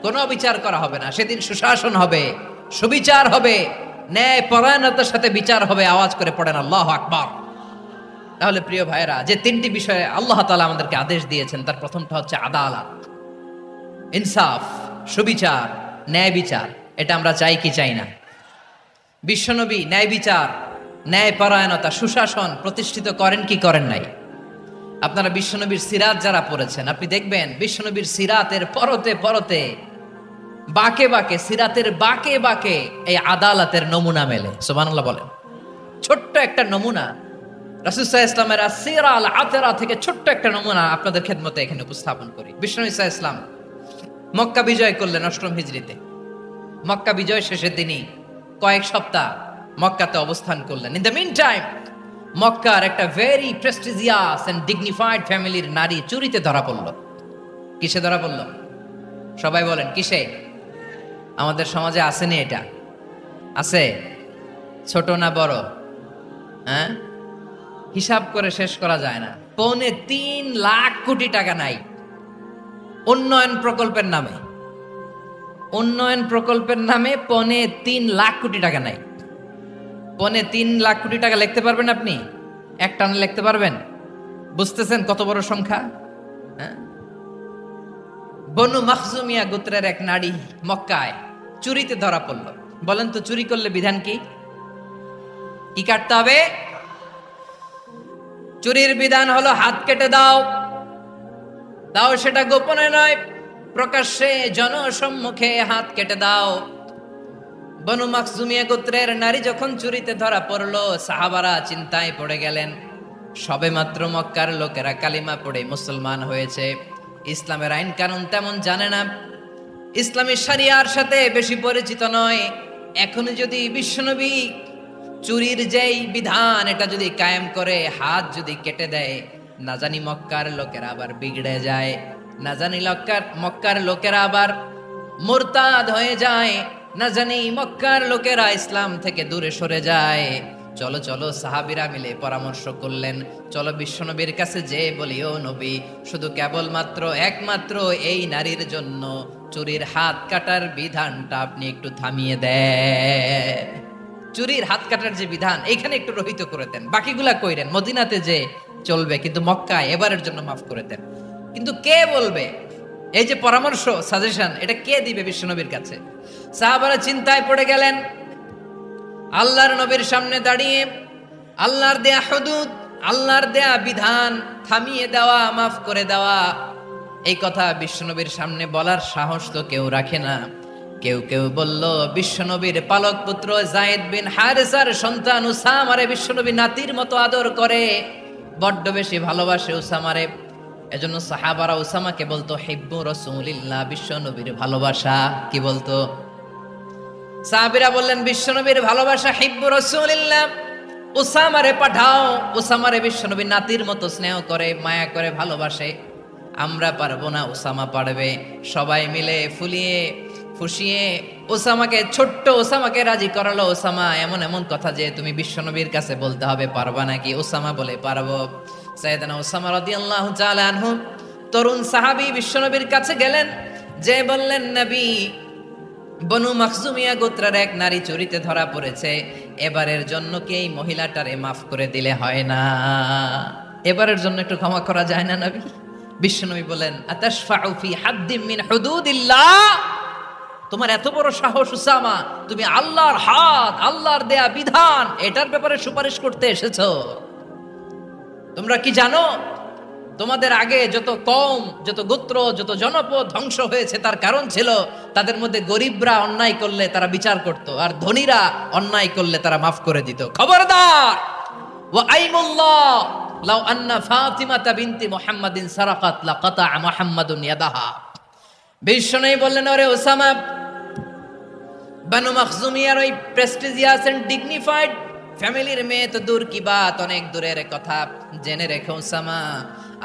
কোনো অবিচার করা হবে না। সেদিন সুশাসন হবে, সুবিচার হবে, ন্যায় পরায়ণতার সাথে বিচার হবে। আওয়াজ করে পড়েন আল্লাহু আকবার। তাহলে প্রিয় ভাইরা, যে তিনটি বিষয়ে আল্লাহ তাআলা আমাদেরকে আদেশ দিয়েছেন, তার প্রথমটা হচ্ছে আদালত, ইনসাফ, সুবিচার, ন্যায় বিচার। এটা আমরা চাই কি চাই না? বিশ্বনবী ন্যায় বিচার, ন্যায় পরায়ণতা, সুশাসন প্রতিষ্ঠিত করেন কি করেন নাই? আপনারা বিশ্বনবীর সিরাত যারা পড়েছেন, আপনি দেখবেন বিশ্বনবীর সিরাতের পরতে পরতে, বাঁকে বাঁকে, সিরাতের বাঁকে বাঁকে এই আদালতের নমুনা মেলে। সুবহানাল্লাহ বলেন। ছোট্ট একটা নমুনা রাসূল সাল্লাল্লাহু আলাইহি ওয়াসাল্লামের আসিরা আল আতেরা থেকে ছোট্ট একটা নমুনা আপনাদের খেদমতে এখানে উপস্থাপন করি। বিশ্বনবী সাল্লাল্লাহু আলাইহি ওয়াসাল্লাম মক্কা বিজয় করলেন ৮ম হিজরিতে। মক্কা বিজয় শেষের দিনই কয়েক সপ্তাহ মক্কাতে অবস্থান করলেন। ইন দ্য মিন টাইম মক্কার একটা ভেরি প্রেস্টিজিয়াস এন্ড ডিগনিফাইড ফ্যামিলির নারী চুরিতে ধরা পড়ল। কিসে ধরা পড়ল? সবাই বলেন কিসে? আমাদের সমাজে আসেনি এটা? আছে? ছোট না বড়? হ্যাঁ, হিসাব করে শেষ করা যায় না। ৩.৫ লাখ কোটি টাকা নাই উন্নয়ন প্রকল্পের নামে। উন্নয়ন প্রকল্পের নামে ৩.৫ লাখ কোটি টাকা নাই। ৩.৫ লাখ কোটি টাকা লিখতে পারবেন আপনি? এক টানে লিখতে পারবেন? বুঝতেছেন কত বড় সংখ্যা? হ্যাঁ, বনু মাখজুমিয়া গোত্রের এক নারী মক্কায় চুরিতে ধরা পড়ল। বলেন তো চুরি করলে বিধান কি? কি কাটতে হবে? চুরির বিধান হলো হাত কেটে দাও। দাও সেটা গোপনে নয়, প্রকাশ্যে জনসম্মুখে হাত কেটে দাও। বনু মাখজুমিয়া গোত্রের নারী যখন চুরিতে ধরা পড়লো, সাহাবারা চিন্তায় পড়ে গেলেন। সবেমাত্র মক্কার লোকেরা কালিমা পড়ে মুসলমান হয়েছে, ইসলামের আইন কানুন তেমন জানে না, ইসলামী শরিয়ার সাথে বেশি পরিচিত নয়। এখন যদি বিশ্বনবী চুরির যেই বিধান এটা যদি কায়েম করে, হাত যদি কেটে দেয়, না জানি মক্কার লোকেরা আবার বিগড়ে যায়, না জানি মক্কার লোকেরা আবার মুরতাদ হয়ে যায়, না জানি মক্কার লোকেরা ইসলাম থেকে দূরে সরে যায়। চলো চলো, সাহাবীরা মিলে পরামর্শ করলেন, চলো বিশ্বনবীর কাছে যে বলি, ও নবী, শুধু কেবলমাত্র একমাত্র এই নারীর জন্য চুরির হাত কাটার বিধানটা আপনি একটু থামিয়ে দেন। চুরির হাত কাটার যে বিধান এখানে একটু রহিত করে দেন, বাকিগুলা কইরেন মদিনাতে যে চলবে, কিন্তু মক্কায় এবারের জন্য মাফ করে দেন। কিন্তু কে বলবে? এই যে পরামর্শ, সাজেশন, এটা কে দিবে বিশ্বনবীর কাছে? সাহাবারা চিন্তায় পড়ে গেলেন। আল্লাহর নবীর সামনে দাঁড়িয়ে আল্লাহর দেয়া হুদুদ, আল্লাহর দেয়া বিধান থামিয়ে দেওয়া, মাফ করে দেওয়া, এই কথা বিশ্বনবীর সামনে বলার সাহস তো কেউ রাখে না। কেউ কেউ বলল বিশ্বনবীর পালক পুত্র যায়েদ বিন হারেসার সন্তান উসামারে বিশ্বনবী নাতির মতো আদর করে, বড্ড বেশি ভালোবাসে উসামারে। এজন্য সাহাবারা উসামাকে বলতো হিব্বু রাসূলিল্লাহ, বিশ্বনবীর ভালোবাসা। কি বলতো? সাহাবীরা বললেন বিশ্বনবীর ভালোবাসা হিব্বু রাসূলিল্লাহ, উসামারে পাঠাও। উসামারে বিশ্বনবী নাতির মতো স্নেহ করে, মায়া করে, ভালোবাসে। আমরা পারবো না, উসামা পারবে। সবাই মিলে ফুলিয়ে ফুসিয়ে ওসামাকে, ছোট্ট ওসামাকে রাজি করালো। ওসামা এমন এমন কথা যে তুমি বিশ্বনবীর কাছে বলতে হবে, পারবা নাকি? ওসামা বলে পারবো। সাইয়েদনা ওসামা রাদিয়াল্লাহু তাআলা আনহু তরুণ সাহাবী বিশ্বনবীর কাছে গেলেন, যে বললেন নবী, বনু মাখজুমিয়া গোত্রের এক নারী চুরিতে ধরা পড়েছে, এবারের জন্য কি এই মহিলাটারে মাফ করে দিলে হয় না? এবারের জন্য একটু ক্ষমা করা যায় না নবী? বিশ্বনবী বলেন আতাশফাউ ফি হাদ্দিম মিন হুদুদিল্লাহ, তোমার এত বড় সাহস উসামা, তুমি আল্লাহর হাত, আল্লাহর দেয়া বিধান, এটার ব্যাপারে সুপারিশ করতে এসেছো? তোমরা কি জানো তোমাদের আগে যত কওম, যত গোত্র, যত জনপদ ধ্বংস হয়েছে তার কারণ ছিল তাদের মধ্যে গরিবরা অন্যায় করলে তারা বিচার করত, আর ধনীরা অন্যায় করলে তারা মাফ করে দিত। খবরদার! ওয়া আইমুল্লাহ লাউ আন্না ফাতিমাতা বিনতি মুহাম্মাদিন সারাকাত লাকাতা মুহাম্মাদুন ইয়াদাহা। বিশ্বনবী বললেন, ওরে ওসামা, বানু মাখজুমিয়ার ওই প্রেস্টিজিয়াস এন্ড ডিগনিফাইড ফ্যামিলির মেয়ে তো দূর কি বাত, অনেক দূরের কথা। জেনে রেখো ওসামা,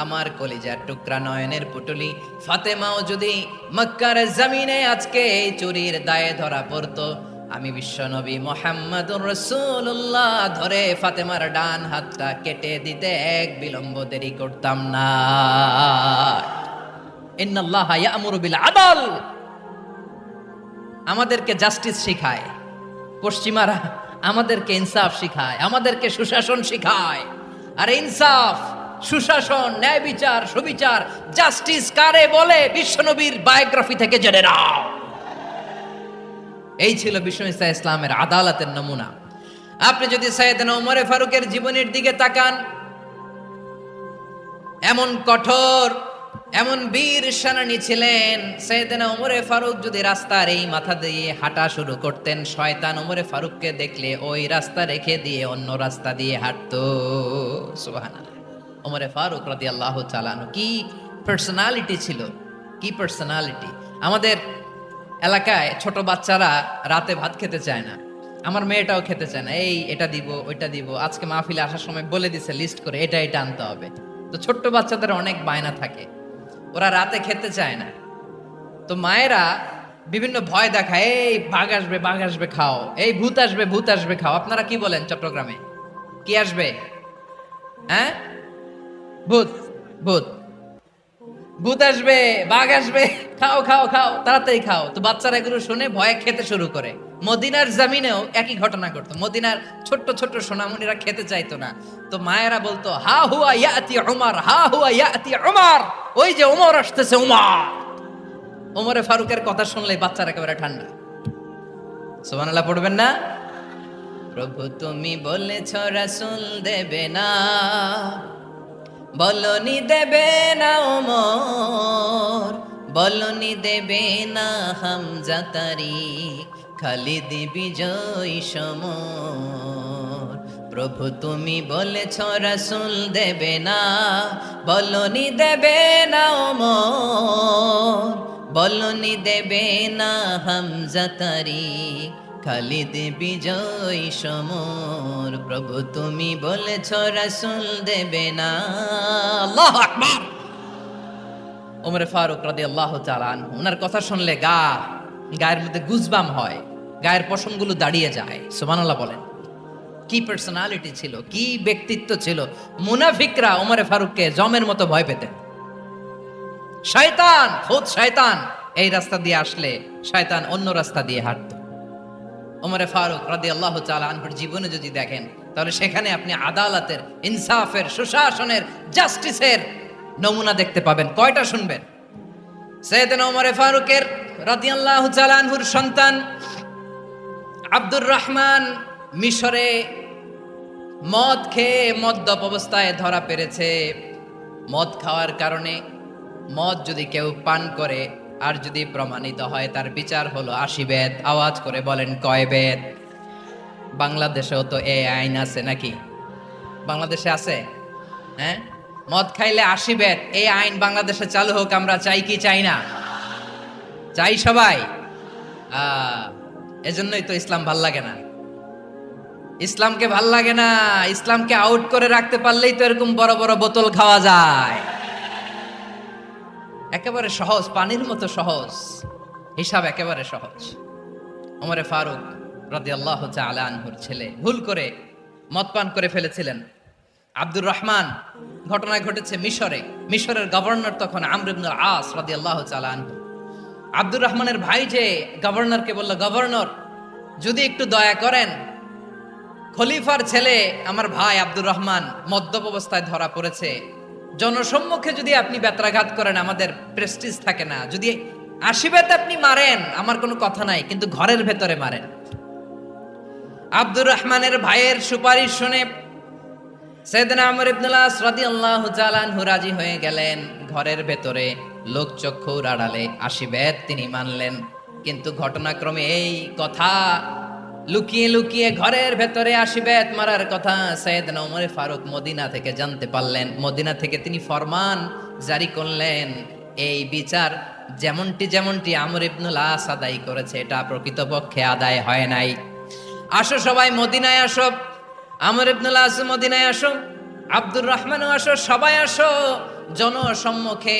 আমার কলিজার টুকরা, নয়নের পুটুলি ফাতেমাও যদি মক্কার জমিনে আজকে এই চুরির দায়ে ধরা পড়তো, আমি বিশ্বনবী মুহাম্মাদুর রাসূলুল্লাহ ধরে ফাতেমার ডান হাতটা কেটে দিতে এক বিলম্ব দেরি করতাম না। ইন্নাল্লাহা ইয়া'মুরু বিল আদল, আমাদেরকে জাস্টিস শিখায়। পশ্চিমারা আমাদেরকে ইনসাফ শিখায়, আমাদেরকে সুশাসন শিখায়। আর ইনসাফ, সুশাসন, ন্যায় বিচার, সুবিচার, জাস্টিস কারে বলে বিশ্বনবীর বায়োগ্রাফি থেকে জেনে নাও। এই ছিল বিশ্বনবী ইসলামের আদালতের নমুনা। আপনি যদি সাইয়েদনা ওমর ফারুকের জীবনের দিকে তাকান, এমন কঠোর, এমন বীর সেনানী ছিলেন। সাইয়েদনা ওমর ফারুক যদি রাস্তার এই মাথা দিয়ে হাঁটা শুরু করতেন, শয়তান ওমর ফারুককে দেখলে ওই রাস্তা রেখে দিয়ে অন্য রাস্তা দিয়ে হাঁটতো। সুবহানাল্লাহ। ওমর ফারুক রাদিয়াল্লাহু তাআলা আনহু কি পার্সোনালিটি ছিল, কি পার্সোনালিটি! আমাদের এলাকায় ছোট বাচ্চারা রাতে ভাত খেতে চায় না, আমার মেয়েটাও খেতে চায় না। এই এটা দিব, ওইটা দিব, আজকে মাহফিলে আসার সময় বলে দিছে লিস্ট করে এটা এটা আনতে হবে। তো ছোট্ট বাচ্চাদের অনেক বায়না থাকে, ওরা রাতে খেতে চায় না। তো মায়েরা বিভিন্ন ভয় দেখায়, এই বাঘ আসবে, বাঘ আসবে খাও, এই ভূত আসবে, ভূত আসবে খাও। আপনারা কি বলেন চট্টগ্রামে? কি আসবে? হ্যাঁ, ভূত, ভূত, ভূত আসবে, বাঘ আসবে, খাও খাও খাও, তাড়াতাড়ি খাও। তো বাচ্চারা এগুলো শুনে ভয়ে খেতে শুরু করে। মদিনার জমিনেও একই ঘটনা ঘটতো। মদিনার ছোট্ট ছোট্ট সোনামণিরা খেতে চাইতো না। তো মায়েরা বলতো, হা হুয়া ইয়াতি উমর, হা হুয়া ইয়াতি উমর, ওই যে ওমর আসতেছে, উমর। ওমরে ফারুকের কথা শুনলে বাচ্চারা একেবারে ঠান্ডা। সুবহানাল্লাহ পড়বেন না? প্রভু তুমি বলেছ রাসূল দেবে না, বলনি দেবে না ওমর, বলনি দেবে না হামজা তারিক, খালিদ বিজয় সমর। প্রভু তুমি বলেছ রাসূল দেবে না, বলনি দেবে না ওমর, বলনি দেবে না হামজা তারিক, খালিদ বিজয় সমর। প্রভু তুমি বলেছ রাসূল দেবে না। আল্লাহু আকবার। ওমর ফারুক রাদিয়াল্লাহু তাআলা আনহু, ওনার কথা শুনলে গায়ের মধ্যে গুজবাম হয়, গায়ের পশমগুলো দাঁড়িয়ে যায়। সুবহানাল্লাহ বলেন। কি পার্সোনালিটি ছিল, কি ব্যক্তিত্ব ছিল! মুনাফিকরা ওমর ফারুককে জমের মতো ভয় পেতেন। শয়তান, খুদ শয়তান এই রাস্তা দিয়ে আসলে শয়তান অন্য রাস্তা দিয়ে হাঁটত। ওমর ফারুক রাদিয়াল্লাহু তাআলা আনহুর জীবনে যদি দেখেন, তাহলে সেখানে আপনি আদালতের, ইনসাফের, সুশাসনের, জাস্টিসের নমুনা দেখতে পাবেন। কয়টা শুনবেন? সাইয়েদনা ওমর ফারুকের রাদিয়াল্লাহু তাআলা আনহুর সন্তান আব্দুর রহমান মিশরে মদ খেয়ে মদ্যপ অবস্থায় ধরা পড়েছে। মদ খাওয়ার কারণে, মদ যদি কেউ পান করে আর যদি প্রমাণিত হয়, তার বিচার হলো 80 বেত। আওয়াজ করে বলেন কয় বেত? বাংলাদেশেও তো এই আইন আছে নাকি? বাংলাদেশে আছে? হ্যাঁ, মদ খাইলে 80 বেত, এই আইন বাংলাদেশে চালু হোক। আমরা চাই কি চাই না? চাই সবাই। এজন্যই তো ইসলাম ভাল লাগে না। ইসলামকে ভাল লাগে না। ইসলামকে আউট করে রাখতে পারলেই তো এরকম বড় বড় বোতল খাওয়া যায়। একেবারে সহজ, পানির মতো সহজ হিসাব, একেবারে সহজ। ওমরে ফারুক রাদিয়াল্লাহু তাআলা আনহুর ছেলে ভুল করে মদ পান করে ফেলেছিলেন। আব্দুর রহমান, ঘটনা ঘটেছে মিশরে। মিশরের গভর্নর তখন আমর ইবনুল আস রাদিয়াল্লাহু তাআলা আনহু। আব্দুর রহমানের ভাই যে গভর্নরকে বলল, গভর্নর যদি একটু দয়া করেন, খলিফার ছেলে আমার ভাই আব্দুর রহমান মদ্যপ অবস্থায় ধরা পড়েছে, জনসম্মুখে যদি আপনি বেত্রাঘাত করেন আমাদের প্রেস্টিজ থাকে না, যদি 80 বেত আপনি মারেন আমার কোনো কথা নাই, কিন্তু ঘরের ভেতরে মারেন। আব্দুর রহমানের ভাইয়ের সুপারিশ শুনে সাইয়েদনা আমর ইবনুল আস রাদিয়াল্লাহু তাআলা আনহু রাজি হয়ে গেলেন। ঘরের ভেতরে লোকচক্ষুর আড়ালে 80 বেত তিনি মানলেন। কিন্তু ঘটনাক্রমে এই কথা লুকিয়ে লুকিয়ে ঘরের ভেতরে 80 বেত মারার কথা সাইয়েদনা ওমর ফারুক মদিনা থেকে জানতে পারলেন। মদিনা থেকে তিনি ফরমান জারি করলেন, এই বিচার যেমনটি আমর ইবনুল আস আদায় করেছে, এটা প্রকৃতপক্ষে আদায় হয় নাই। আসো সবাই মদিনায় আসো, আমর ইবনুল আস মদিনায় আসো, আব্দুর রহমানও আসো, সবাই আসো, জনসম্মুখে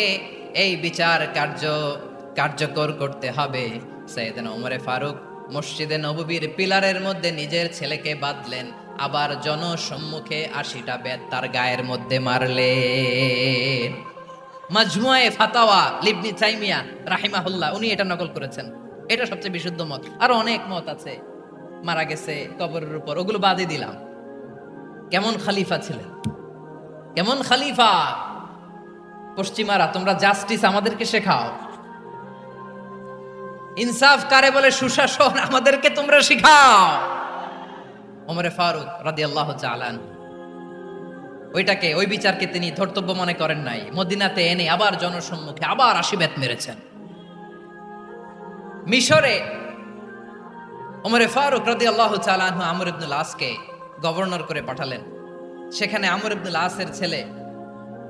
এই বিচার কার্যকর করতে হবে। সাইয়েদনা ওমর ফারুক মসজিদে নববীর পিলারের মধ্যে নিজের ছেলেকে বাঁধলেন, আবার জনসম্মুখে 80টা বেত তার গায়ের মধ্যে মারলেন। মাজমুয়ে ফাতাওয়া ইবনে তাইমিয়া রাহিমাহুল্লাহ উনি এটা নকল করেছেন। এটা সবচেয়ে বিশুদ্ধ মত। আরো অনেক মত আছে, মারা গেছে কবরের উপর, ওগুলো বাদই দিলাম। কেমন খলিফা ছিলেন, কেমন খলিফা! পশ্চিমারা তোমরা জাস্টিস আমাদেরকে শেখাও, ইনসাফ কারে বলে সুশাসন আমাদেরকে তোমরা শিখাও। ওমর ফারুক রাদিয়াল্লাহু তাআলা আনহু ওই বিচারকে তিনি ধর্তব্য মনে করেন নাই। মদিনাতে এনে আবার জনসম্মুখে আবার 80 বেত মেরেছেন। মিশরে ওমর ফারুক রাদিয়াল্লাহু তাআলা আনহু আমর ইবনুল আসকে গভর্নর করে পাঠালেন। সেখানে আমর ইবনুল আসের ছেলে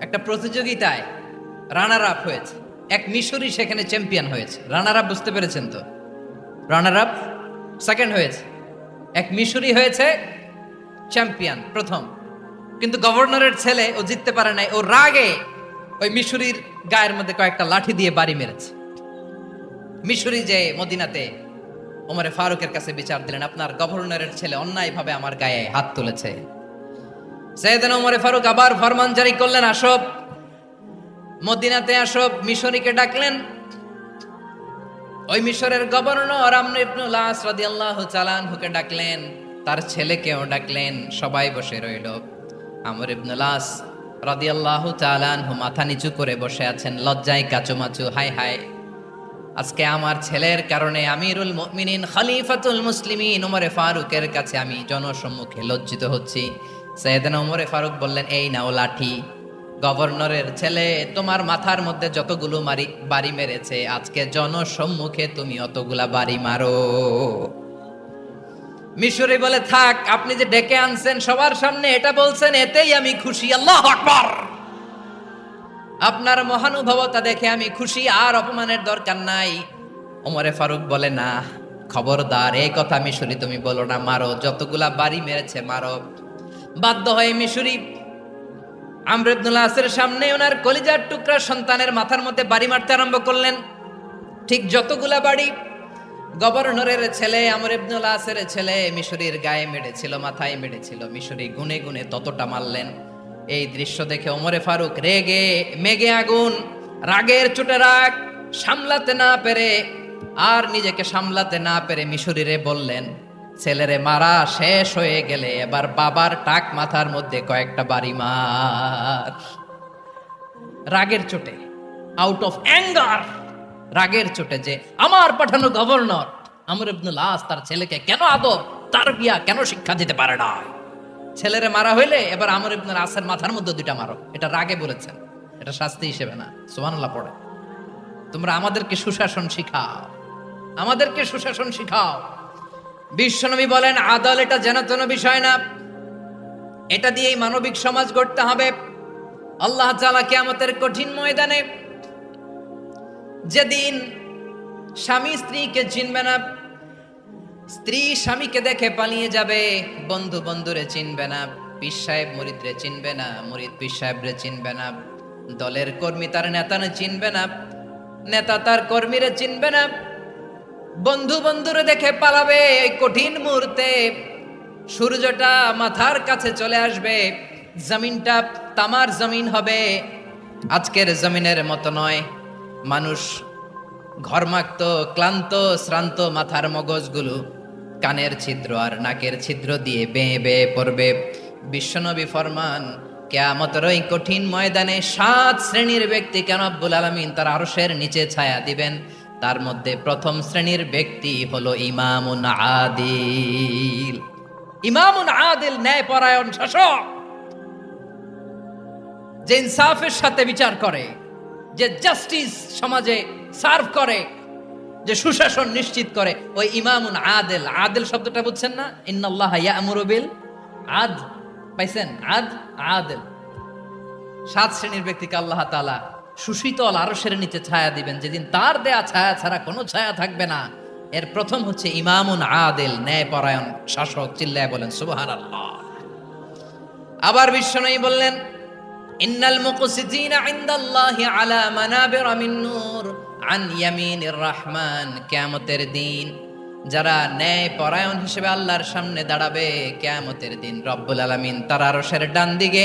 একটা প্রতিযোগিতায় রানার আপ হয়েছে। এক মিশরি সেখানে চ্যাম্পিয়ন হয়েছে। রানার আপ বুঝতে পেরেছেন তো? রানার আপ সেকেন্ড হয়েছে, এক মিশরি হয়েছে চ্যাম্পিয়ন প্রথম। কিন্তু গভর্নরের ছেলে ও জিততে পারে নাই। ও রাগে ওই মিশরির গায়ের মধ্যে কয়েকটা লাঠি দিয়ে বাড়ি মেরেছে। মিশরি যে মদিনাতে ওমর ফারুকের কাছে বিচার দিলেন, আপনার গভর্নরের ছেলে অন্যায়ভাবে আমার গায়ে হাত তুলেছে। সাইয়েদনা ওমর ফারুক আবার ফরমান জারি করলেন, আসো মদিনাতে আসো। মিশরীকে ডাকলেন। ওই মিশরের গভর্নর আমর ইবনুল আস রাদিয়াল্লাহু তাআলা আনহুকে ডাকলেন, তার ছেলেকেও ডাকলেন। সবাই বসে রইল। আমর ইবনুল আস রাদিয়াল্লাহু তাআলা আনহু মাথা নিচু করে বসে আছেন, লজ্জায় কাচুমাচু। হায় হায়, আজকে আমার ছেলের কারণে আমিরুল মুমিনিন খলিফাতুল মুসলিমিন ওমর ফারুকের কাছে আমি জনসম্মুখে লজ্জিত হচ্ছি। সাইয়েদনা ওমর ফারুক বললেন, এই নাও লাঠি। গভর্নরের ছেলে তোমার মাথার মধ্যে যতগুলো বাড়ি মেরেছে, আজকে জনসম্মুখে তুমি অতগুলা বাড়ি মারো। মিশরি বলে, থাক, আপনি যে ডেকে আনছেন সবার সামনে এটা বলছেন, এতেই আমি খুশি। আল্লাহু আকবার! আপনার মহানুভবতা দেখে আমি খুশি, আর অপমানের দরকার নাই। ওমরে ফারুক বলে, না, খবরদার, এই কথা মিশরি তুমি বলো না, মারো, যতগুলা বাড়ি মেরেছে মারো। বাধ্য হয়ে মিশরি আমর ইবনুল আসের সামনে ওনার কলিজার টুকরা সন্তানের মাথার মধ্যে বাড়ি মারতে আরম্ভ করলেন। ঠিক যতগুলা বাড়ি গভর্নরের ছেলে আমর ইবনুল আসের ছেলে মিশরির গায়ে মেরেছিল, মাথায় মেরেছিল, মিশরি গুনে গুনে ততটা মারলেন। এই দৃশ্য দেখে ওমরে ফারুক রেগে মেগে আগুন, রাগের চোটে রাগ সামলাতে না পেরে আর নিজেকে সামলাতে না পেরে মিশরিরে বললেন, ছেলেরে মারা শেষ হয়ে গেলে এবার বাবার টাক মাথার মধ্যে কয়েকটা বাড়ি মার। রাগের চোটে, আউট অফ অ্যাঙ্গার, রাগের চোটে যে আমার পাঠানো গভর্নর আমর ইবনুল আস তার ছেলেকে কেন আদব তারবিয়া কেন শিক্ষা দিতে পারে না? ছেলেরে মারা হইলে এবার আমর ইবনে আসের মাথার মধ্যে দুইটা মারো, এটা রাগে বলেছেন, এটা শাস্তি হিসেবে না। সুবহানাল্লাহ পড়ে। তোমরা আমাদেরকে সুশাসন শিখাও, আমাদেরকে সুশাসন শিখাও। বিশ্বনবী বলেন আদল এটা যেন তেন বিষয় না, এটা দিয়েই মানবিক সমাজ গড়তে হবে। আল্লাহ তাআলা কিয়ামতের কঠিন ময়দানে, যেদিন স্বামী স্ত্রীকে চিনবে না, স্ত্রী স্বামীকে দেখে পালিয়ে যাবে, বন্ধু বন্ধুরে চিনবে না, পীর সাহেব মুরিদরে চিনবে না, মুরিদ পীর সাহেবরে চিনবে না, দলের কর্মী তার নেতারে চিনবে না, নেতা তার কর্মীরে চিনবে না, বন্ধু বন্ধুরে দেখে পালাবে। এই কঠিন মুহূর্তে সূর্যটা মাথার কাছে চলে আসবে, জমিনটা তামার জমিন হবে, আজকের জমিনের মতো নয়। মানুষ ঘর্মাক্ত, ক্লান্ত, শ্রান্ত মাথার মগজগুলো কানের ছিদ্র আর নাকের ছিদ্র দিয়ে বেয়ে বেয়ে পড়বে। বিশ্বনবী ফরমান কিয়ামতের ওই কঠিন ময়দানে 7 শ্রেণীর ব্যক্তিকে রব্বুল আলামিন তার আরশের নিচে ছায়া দিবেন। তার মধ্যে প্রথম শ্রেণীর ব্যক্তি হলো ইমামুন আদিল। ইমামুন আদিল, ন্যায়পরায়ণ শাসক, যে ইনসাফের সাথে বিচার করে, যে জাস্টিস সমাজে সার্ভ করে, যে সুশাসন নিশ্চিত করে, ওই ইমামুন আদিল। আদিল শব্দটা বুঝছেন না? ইন্নাল্লাহা ইয়া'মুরু বিল আদল, পাইছেন? আদিল। 7 শ্রেণীর ব্যক্তিকে আল্লাহ তাআলা সুশীতল আরশের নিচে ছায়া দিবেন, যেদিন তার দেয়া ছায়া ছাড়া কোনো ছায়া থাকবে না। এর প্রথম হচ্ছে ইমামুন আদিল, ন্যায়পরায়ণ শাসক। চিল্লায় বলেন সুবহানাল্লাহ। আবার বিশ্বনবী বললেন ইন্নাল মুকসিতিনা ইনদাল্লাহি আলা মানাবিরা মিন নূর আন ইয়ামিনির রহমান। কিয়ামতের দিন যারা ন্যায়পরায়ণ হিসেবে আল্লাহর সামনে দাঁড়াবে, কিয়ামতের দিন রব্বুল আলামিন তার আরশের ডান দিকে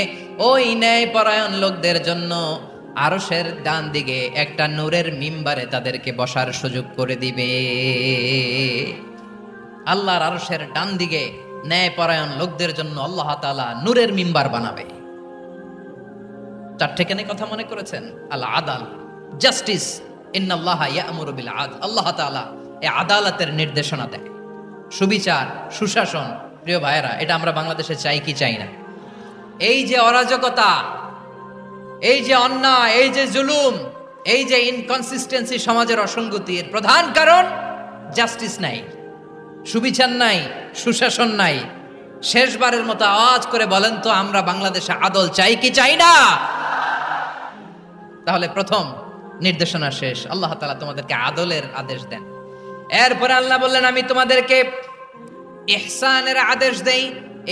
ওই ন্যায়পরায়ণ লোকদের জন্য আরশের ডান দিকে একটা নূরের মিম্বারে তাদেরকে বসার সুযোগ করে দিবে। আল্লাহর আরশের ডান দিকে ন্যায়পরায়ণ লোকদের জন্য আল্লাহ তাআলা নূরের মিম্বার বানাবে। 4টে কেন কথা মনে করেছেন? আল আদাল, জাস্টিস। ইন্নাল্লাহা ইয়া'মুরু বিল আদল। আল্লাহ তাআলা এই আদালতের নির্দেশনা দেয়, সুবিচার, সুশাসন। প্রিয় ভাইয়েরা, এটা আমরা বাংলাদেশে চাই কি চাই না? এই যে অরাজকতা, এই যে অন্যায়, এই যে জুলুম, এই যে ইনকনসিস্টেন্সি, সমাজের অসঙ্গতি, এর প্রধান কারণ জাস্টিস নাই, সুবিচার নাই, সুশাসন নাই। শেষবারের মতো আওয়াজ করে বলেন তো, আমরা বাংলাদেশে আদল চাই কি চাই না? তাহলে প্রথম নির্দেশনা শেষ। আল্লাহ তাআলা তোমাদেরকে আদলের আদেশ দেন। এরপরে আল্লাহ বললেন আমি তোমাদেরকে ইহসানের আদেশ দেই।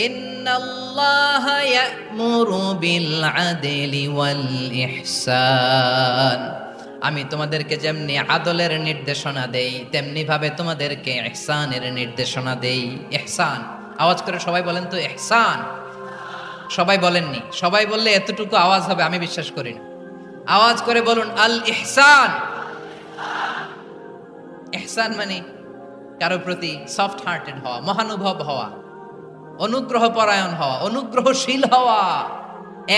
ইন্নাল্লাহা ইয়া'মুরু বিল আদলি ওয়াল ইহসান। আমি তোমাদেরকে যেমনি আদলের নির্দেশনা দেই, তেমনি ভাবে তোমাদেরকে ইহসানের নির্দেশনা দেই। ইহসান, আওয়াজ করে সবাই বলেন তো ইহসান। সবাই বলেননি, সবাই বললে এতটুকু আওয়াজ হবে আমি বিশ্বাস করি না। আওয়াজ করে বলুন আল ইহসান। ইহসান মানে কারো প্রতি সফট হার্টেড হওয়া, মহানুভব হওয়া, অনুগ্রহ পরায়ণ হওয়া, অনুগ্রহশীল হওয়া,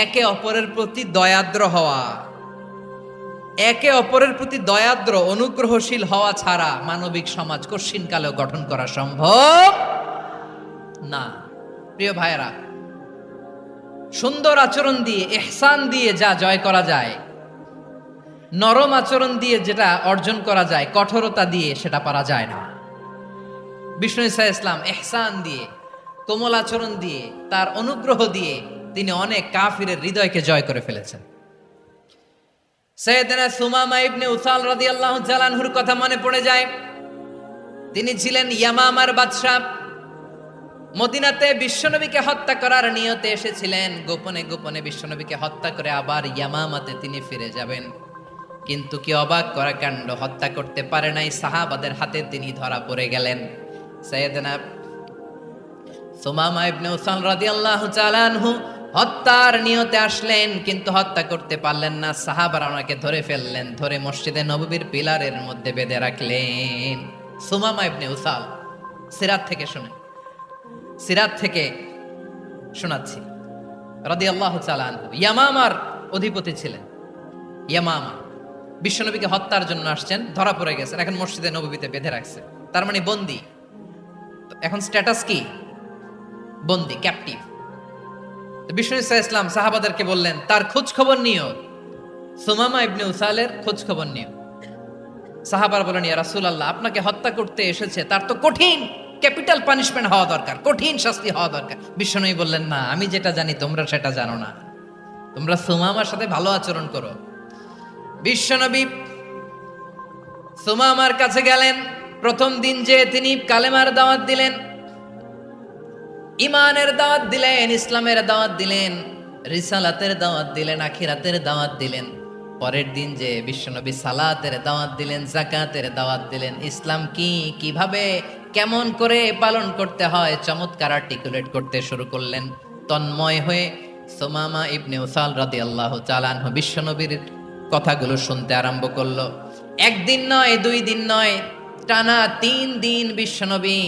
একে অপরের প্রতি দয়াদ্র হওয়া। একে অপরের প্রতি দয়াদ্র, অনুগ্রহশীল হওয়া ছাড়া মানবিক সমাজ কশিনকালেও গঠন করা সম্ভব না। প্রিয় ভাইয়েরা, সুন্দর আচরণ দিয়ে, ইহসান দিয়ে যা জয় করা যায়, নরম আচরণ দিয়ে যেটা অর্জন করা যায়, কঠোরতা দিয়ে সেটা পারা যায় না। বিষ্ণু ঈসা ইসলাম ইহসান দিয়ে, কোমল আচরণ দিয়ে, তার অনুগ্রহ দিয়ে তিনি অনেক কাফিরের হৃদয়কে জয় করে ফেলেছেন। সাইয়েদনা সুমামা ইবনে উসাল রাদিয়াল্লাহু তাআলা আনহুর কথা মনে পড়ে যায়। তিনি ছিলেন ইয়ামামার বাদশা। মদিনাতে বিশ্বনবীকে হত্যা করার নিয়তে এসেছিলেন। গোপনে গোপনে বিশ্বনবীকে হত্যা করে আবার ইয়ামামাতে তিনি ফিরে যাবেন। কিন্তু কি অবাক করা কাণ্ড, হত্যা করতে পারে নাই, সাহাবাদের হাতে তিনি ধরা পড়ে গেলেন। সাইয়েদনা সুমামা ইবনে উসাল রাদিয়াল্লাহু তাআলা আনহু হত্যার নিয়তে আসলেন, কিন্তু হত্যা করতে পারলেন না। সাহাবারা ওনাকে ধরে ফেললেন, ধরে মসজিদে নববীর পিলারের মধ্যে বেঁধে রাখলেন। সুমামা ইবনে উসাল, সিরাত থেকে শুনেন, সিরাত থেকে শোনাচ্ছি। রাদিয়াল্লাহু তাআলা আনহু ইয়ামামার অধিপতি ছিলেন। ইয়ামামা বিশ্বনবীকে হত্যার জন্য আসছেন, ধরা পড়ে গেছেন, এখন মসজিদে নববীতে বেঁধে রাখছে, তার মানে বন্দী। এখন স্ট্যাটাস কি? বন্দি, ক্যাপটিভ। বিষ্ণু ইসলাম সাহাবাদেরকে বললেন তার খোঁজ খবর নিও, সুমামা ইবনে উসালের খোঁজ খবর নিও। সাহাবার বলেন, ইয়া রাসূলুল্লাহ, আপনাকে হত্যা করতে এসেছে, তার তো কঠিন ক্যাপিটাল পানিশমেন্ট হওয়া দরকার, কঠিন শাস্তি হওয়া দরকার। বিষ্ণুই বললেন, না, আমি যেটা জানি তোমরা সেটা জানো না, তোমরা সুমামার সাথে ভালো আচরণ করো। বিশ্বনবী সুমামার কাছে গেলেন। প্রথম দিন যে তিনি কালেমার দাওয়াত দিলেন, ইমানের দাওয়াত দিলেন, ইসলামের দাওয়াত দিলেন, রিসালাতের দাওয়াত দিলেন, আখিরাতের দাওয়াত দিলেন। পরের দিন যে বিশ্বনবী সালাতের দাওয়াত দিলেন, যাকাতের দাওয়াত দিলেন, ইসলাম কি, কিভাবে, কেমন করে পালন করতে হয় চমৎকার আর্টিকুলেট করতে শুরু করলেন। তন্ময় হয়ে সুমামা ইবনে উসাল রাদিয়াল্লাহু তাআলা আনহু বিশ্বনবীর কথাগুলো শুনতে আরম্ভ করলো। একদিন নয়, 2 দিন নয়, টানা 3 দিন বিশ্বনবী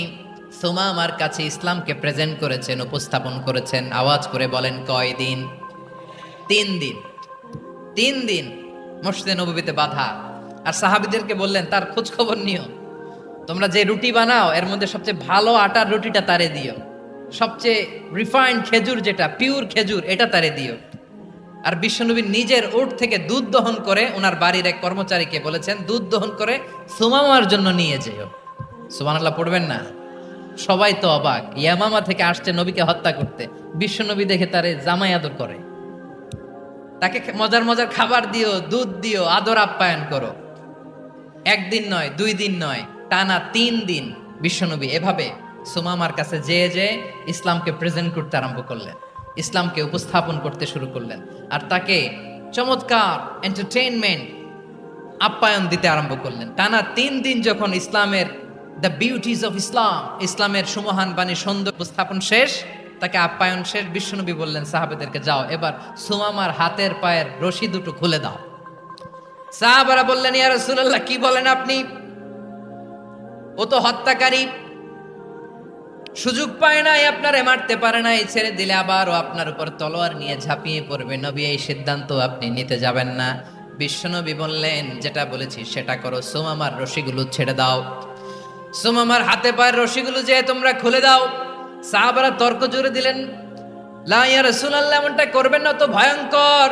সুমামার কাছে ইসলামকে প্রেজেন্ট করেছেন, উপস্থাপন করেছেন। আওয়াজ করে বলেন, কয় দিন? 3 দিন। 3 দিন মসজিদে নববীতে বাধা। আর সাহাবীদেরকে বললেন তার খোঁজ খবর নিও, তোমরা যে রুটি বানাও এর মধ্যে সবচেয়ে ভালো আটার রুটিটা তারে দিও, সবচেয়ে রিফাইন্ড খেজুর, যেটা পিওর খেজুর, এটা তারে দিও। আর বিশ্বনবী নিজের উট থেকে দুধ দহন করে ওনার বাড়ির এক কর্মচারীকে বলেছেন, দুধ দহন করে সুমামার জন্য নিয়ে যেও। সুবহানাল্লাহ পড়বেন না? সবাই তো অবাক, ইয়ামামা থেকে আসছে নবীকে হত্যা করতে, বিশ্বনবী দেখে তারে জামাই আদর করে, তাকে মজার মজার খাবার দিও, দুধ দিও, আদর আপ্যায়ন করো। 1 দিন নয়, 2 দিন নয়, টানা 3 দিন বিশ্বনবী এভাবে সুমামার কাছে যেয়ে ইসলামকে প্রেজেন্ট করতে আরম্ভ করলেন, ইসলামকে উপস্থাপন করতে শুরু করলেন। আর তাকে চমৎকার এন্টারটেইনমেন্ট, আপ্যায়ন দিতে আরম্ভ করলেন। টানা 3 দিন যখন ইসলামের দ্য বিউটিজ অফ ইসলাম, ইসলামের সুমহান বাণী সুন্দর উপস্থাপন শেষ, তাকে আপ্যায়ন শেষ, বিশ্বনবী বললেন সাহাবাদেরকে, যাও এবার সুমামার হাতের পায়ের রশি দুটো খুলে দাও। সাহাবারা বললেন, ইয়া রাসূলুল্লাহ, কি বলেন আপনি? ও তো হত্যাকারী, সুযোগ পায় নাই, আপনারে মারতে পারে নাই, ছেড়ে দিলে আবার ও আপনার উপর তলোয়ার নিয়ে ঝাঁপিয়ে পড়বে। নবী, এই সিদ্ধান্ত আপনি নিতে যাবেন না। বিশ্বনবী বললেন, যেটা বলেছি সেটা করো, সুমামার রশিগুলো ছেড়ে দাও, সুমামার হাতে পায়ের রশিগুলো যে তোমরা খুলে দাও। সাহাবারা তর্ক জুড়ে দিলেন, লা ইয়া রাসূলুল্লাহ, এমনটা করবেন না, তো ভয়ঙ্কর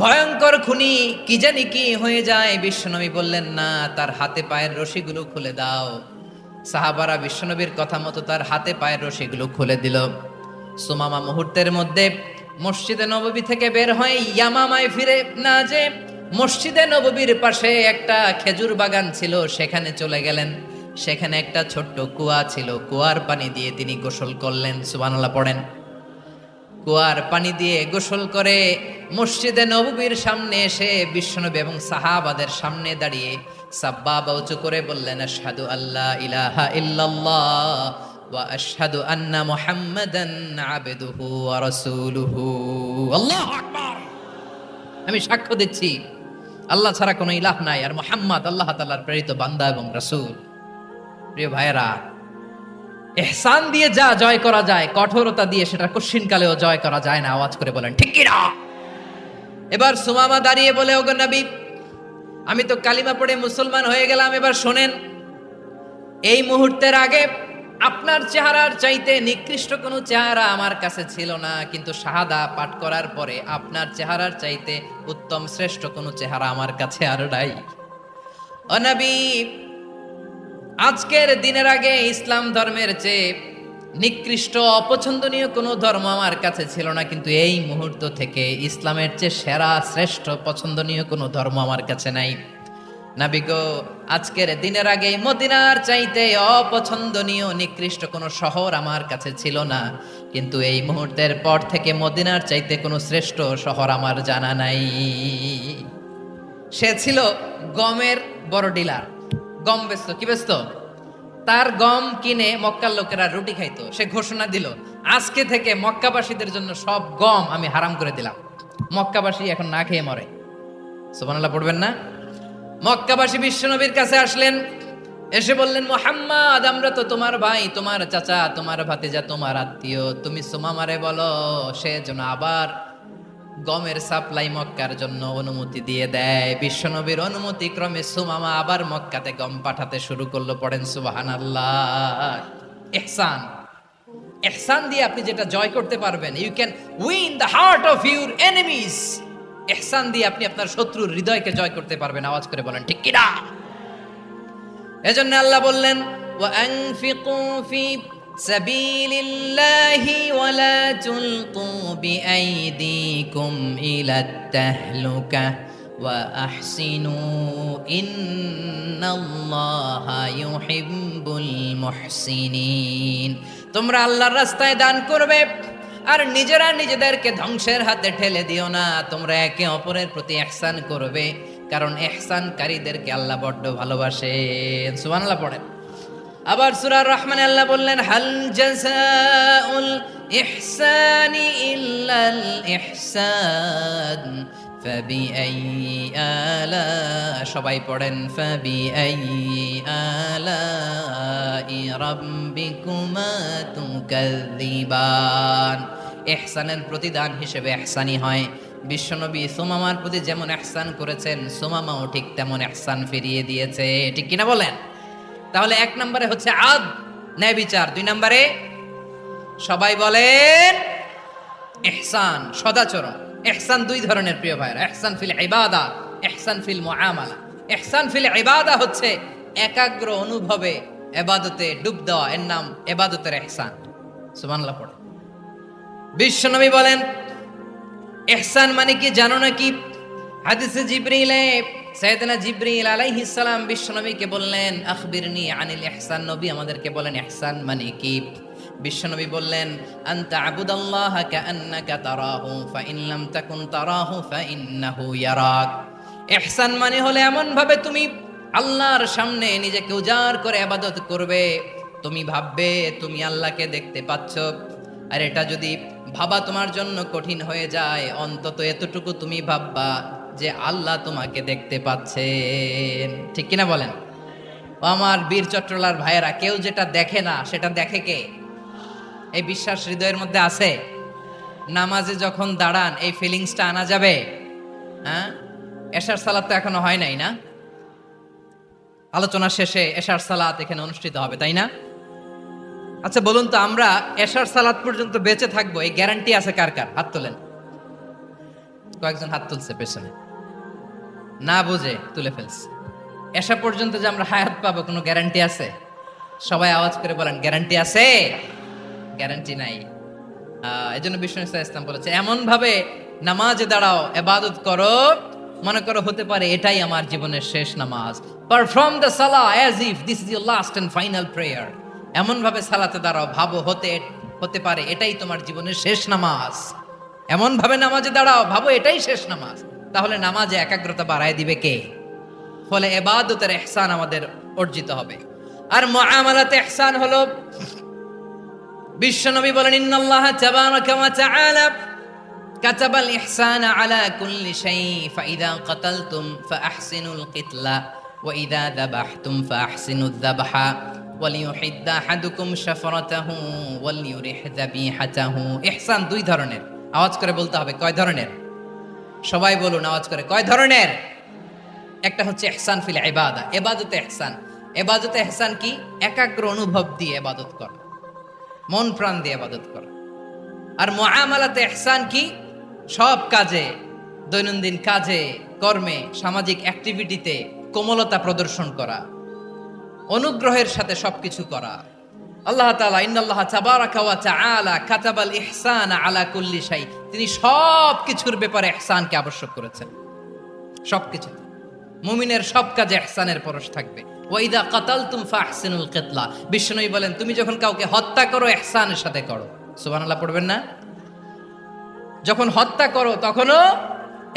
ভয়ঙ্কর খুনি, কি জানি কি হয়ে যায়। বিশ্বনবী বললেন, না, তার হাতে পায়ের রশিগুলো খুলে দাও। সাহাবারা বিশ্বনবীর কথা মতো তার হাতে পায়ের রশিগুলো খুলে দিল। সুমামা মুহূর্তের মধ্যে মসজিদে নববী থেকে বের হয়ে ইয়ামামায় ফিরে না যে মসজিদে নববীর পাশে একটা খেজুর বাগান ছিল, সেখানে চলে গেলেন। সেখানে একটা ছোট্ট কুয়া ছিল, কুয়ার পানি দিয়ে তিনি গোসল করলেন। সুবহানাল্লাহ পড়েন। কুয়ার পানি দিয়ে গোসল করে মসজিদে নববীর সামনে এসে বিশ্বনবী এবং সাহাবাদের সামনে দাঁড়িয়ে সাব্বাবা উঁচু করে বললেন, আশহাদু আল্লা ইলাহা ইল্লাল্লাহ ওয়া আশহাদু আন্না মুহাম্মাদান আবদুহু ওয়া রাসূলুহু। আল্লাহু আকবার। আমি সাক্ষ্য দিচ্ছি আল্লাহ ছাড়া কোনো ইলাহ নাই, আর মুহাম্মদ আল্লাহ তাআলার প্রেরিত বান্দা এবং রাসূল। প্রিয় ভাইয়েরা, ইহসান দিয়ে যা জয় করা যায়, কঠোরতা দিয়ে সেটা কঠিনকালেও জয় করা যায় না। আওয়াজ করে বলেন ঠিক কি না? এবার সুমামা দাঁড়িয়ে বলে, ওগো নবী, আমি তো কালিমা পড়ে মুসলমান হয়ে গেলাম, এবার শোনেন, এই মুহূর্তের আগে আপনার চেহারার চাইতে নিকৃষ্ট কোনো চেহারা আমার কাছে ছিল না, কিন্তু শাহাদা পাঠ করার পরে আপনার চেহারার চাইতে উত্তম শ্রেষ্ঠ কোনো চেহারা আমার কাছে আর নাই। ও নবী, আজকের দিনের আগে ইসলাম ধর্মের চেয়ে নিকৃষ্ট অপছন্দনীয় কোনো ধর্ম আমার কাছে ছিল না, কিন্তু এই মুহূর্ত থেকে ইসলামের চেয়ে সেরা শ্রেষ্ঠ পছন্দনীয় কোনো ধর্ম আমার কাছে নাই। নবী গো, আজকের দিনের আগে মদিনার চাইতে অপছন্দনীয় নিকৃষ্ট কোনো শহর আমার কাছে ছিল না, কিন্তু এই মুহূর্তের পর থেকে মদিনার চাইতে কোনো শ্রেষ্ঠ শহর আমার জানা নাই। সে ছিল গমের বড় ডিলার, গম বেচতো। কি বেচতো? তার গম কিনে মক্কার লোকেরা রুটি খাইতো। সে ঘোষণা দিল, আজকে থেকে মক্কাবাসীদের জন্য সব গম আমি হারাম করে দিলাম, মক্কাবাসী এখন না খেয়ে মরে। সুবহানাল্লাহ পড়বেন না? মক্কাবাসী বিশ্বনবীর কাছে আসলেন, এসে বললেন, মুহাম্মদ, আমরা তো তোমার ভাই, তোমার চাচা, তোমার ভাতিজা, তোমার আত্মীয়, তুমি সুমামারে বলো সে যেন আবার গমের সাপ্লাই মক্কার জন্য অনুমতি দিয়ে দেয়। বিশ্বনবীর অনুমতি ক্রমে সুমামা আবার মক্কাতে গম পাঠাতে শুরু করলো। পড়েন সুবহানাল্লাহ। ইহসান। ইহসান দিয়ে আপনি যেটা জয় করতে পারবেন, you can win the heart of your enemies. ইহসান দিয়ে আপনি আপনার শত্রুর হৃদয়কে জয় করতে পারবেন। আওয়াজ করে বলেন ঠিক কিনা? এজন্য আল্লাহ বললেন, ওয়া আনফিকু ফি সাবিলিল্লাহি ওয়া লা তুলকু বিআইদিকুম ইলাত তাহলুকা ওয়া আহসিনু ইন্নাল্লাহা ইউহিব্বুল মুহসিনিন। তোমরা আল্লাহর রাস্তায় দান করবে আর নিজেরা নিজেদেরকে ধ্বংসের হাতে ঠেলে দিও না। তোমরা একে অপরের প্রতি ইহসান করবে, কারণ ইহসানকারীদেরকে আল্লাহ বড্ড ভালোবাসেন। সুবহানাল্লাহ পড়েন। আবার সূরা রহমানে আল্লাহ বললেন, হাল জাযাউল ইহসানি ইল্লাল ইহসান ফাবিআইয়ি আলা, সবাই পড়েন, ফাবিআইয়ি আলাই রাব্বিকুমা তুকাযযিবান। ইহসানের প্রতিদান হিসেবে ইহসানই হয়। বিশ্বনবী সুমামার প্রতি যেমন ইহসান করেছেন, সুমামাও ঠিক তেমন ইহসান ফিরিয়ে দিয়েছে। ঠিক কিনা বলেন? তাহলে এক নম্বরে হচ্ছে আদ, ন্যায় বিচার। দুই নম্বরে সবাই বলেন ইহসান, সদাচরণ। ইহসান দুই ধরনের প্রিয় ভাইরা, ইহসান ফিল ইবাদা, ইহসান ফিল মুআমালা। ইহসান ফিল ইবাদা হচ্ছে একাগ্র অনুভবে ইবাদতে ডুব দেওয়া, এর নাম ইবাদতের ইহসান। সুবহানাল্লাহ পড়ে। বিশ্বনবী বলেন ইহসান মানে কি জানো নাকি? হাদিসে জিবরিলে সাইয়েদনা জিবরিল আলাইহিস সালাম বিশ্বনবীকে বললেন, আখবিরনি আনিল ইহসান। নবী আমাদেরকে বলেন ইহসান মানে কি? বিশ্বনবী বললেন, আনতা আবুদাল্লাহা কাআন্নাকা তারাহু ফাইন লাম তাকুন তারাহু ফাইন্নাহু ইয়ারাক। ইহসান মানে হলো এমন ভাবে তুমি আল্লাহর সামনে নিজেকে উজাড় করে ইবাদত করবে, তুমি ভাববে তুমি আল্লাহকে দেখতে পাচ্ছ। আর এটা যদি ভাবা তোমার জন্য কঠিন হয়ে যায়, অন্তত এতটুকু তুমি ভাববা যে আল্লাহ তোমাকে দেখতে পাচ্ছেন। ঠিক কিনা বলেন? ও আমার বীর চট্টলার ভাইয়েরা, কেউ যেটা দেখে না সেটা দেখে কে? এই বিশ্বাস হৃদয়ের মধ্যে আছে? নামাজে যখন দাঁড়ান এই ফিলিংসটা আনা যাবে? হ্যাঁ, এশার সালাত তো এখনো হয় নাই না? আলোচনা শেষে এশার সালাত এখানে অনুষ্ঠিত হবে, তাই না? আচ্ছা বলুন তো, আমরা এশার সালাত পর্যন্ত বেঁচে থাকবো এই গ্যারান্টি আছে কার কার? হাত তোলেন। কয়েকজন হাত তুলছে পেছনে, না বুঝে তুলে ফেলছে। এশা পর্যন্ত যে আমরা হায়াত পাবো কোনো গ্যারান্টি আছে? সবাই আওয়াজ করে বলেন গ্যারান্টি আছে? গ্যারান্টি নাই। এজন্য বিষ্ণু ইসলাম বলেছে এমন ভাবে নামাজে দাঁড়াও, ইবাদত করো, মনে করো হতে পারে এটাই আমার জীবনের শেষ নামাজ। পারফর্ম দ্য সালাহ as if this is your last and final prayer. এমন ভাবে সালাতে দাঁড়াও, ভাবো হতে পারে এটাই তোমার জীবনের শেষ নামাজ। এমন ভাবে নামাজে দাঁড়াও, ভাবো এটাই শেষ নামাজ। তাহলে নামাজে একাগ্রতা বাড়ায় দিবে কে? ফলে ইবাদতের ইহসান আমাদের অর্জিত হবে। আর মুআমালাতে ইহসান হলো, বিশ্বনবী বলেন, ইন্নাল্লাহা তাবারাকা ওয়া তাআলা কাতাবাল ইহসানা আলা কুল্লি শাই ফাইদা কাতালতুম ফাআহসিনুল কিতলা ওয়া ইযা যাবাহতুম ফাআহসিনুয যাবহা ওয়ালিয়ুহিদ্দা আহাদুকুম শাফরাতাহু ওয়ালিয়ুরিহ যাবিহাতাহু। ইহসান দুই ধরনের। আওয়াজ করে বলতে হবে কয় ধরনের? সবাই বলুন আওয়াজ করে, কয় ধরনের? একটা হচ্ছে ইহসান ফিল ইবাদা, ইবাদতে ইহসান। ইবাদতে ইহসান কি? একাগ্র অনুভব দিয়ে ইবাদত করা, মন প্রাণ দিয়ে ইবাদত করা। আর মুআমালাতে ইহসান কি? সব কাজে, দৈনন্দিন কাজে, কর্মে, সামাজিক অ্যাক্টিভিটিতে কোমলতা প্রদর্শন করা, অনুগ্রহের সাথে সবকিছু করা। আল্লাহ তাআলা ইন্নাল্লাহা তাবারাকা ওয়া তাআলা কাতাবাল ইহসানা আলা কুল্লি শাই, তিনি সব কিছুর ব্যাপারে ইহসানকে আবশ্যক করেছেন। সবকিছু, মুমিনের সব কাজে ইহসানের পরশ থাকবে। ওয়া ইযা কাতালতুম ফাহসিনুল কিতলা, বিশ্বনবী বলেন তুমি যখন কাউকে হত্যা করো ইহসানের সাথে করো। সুবহানাল্লাহ পড়বেন না? যখন হত্যা করো তখনও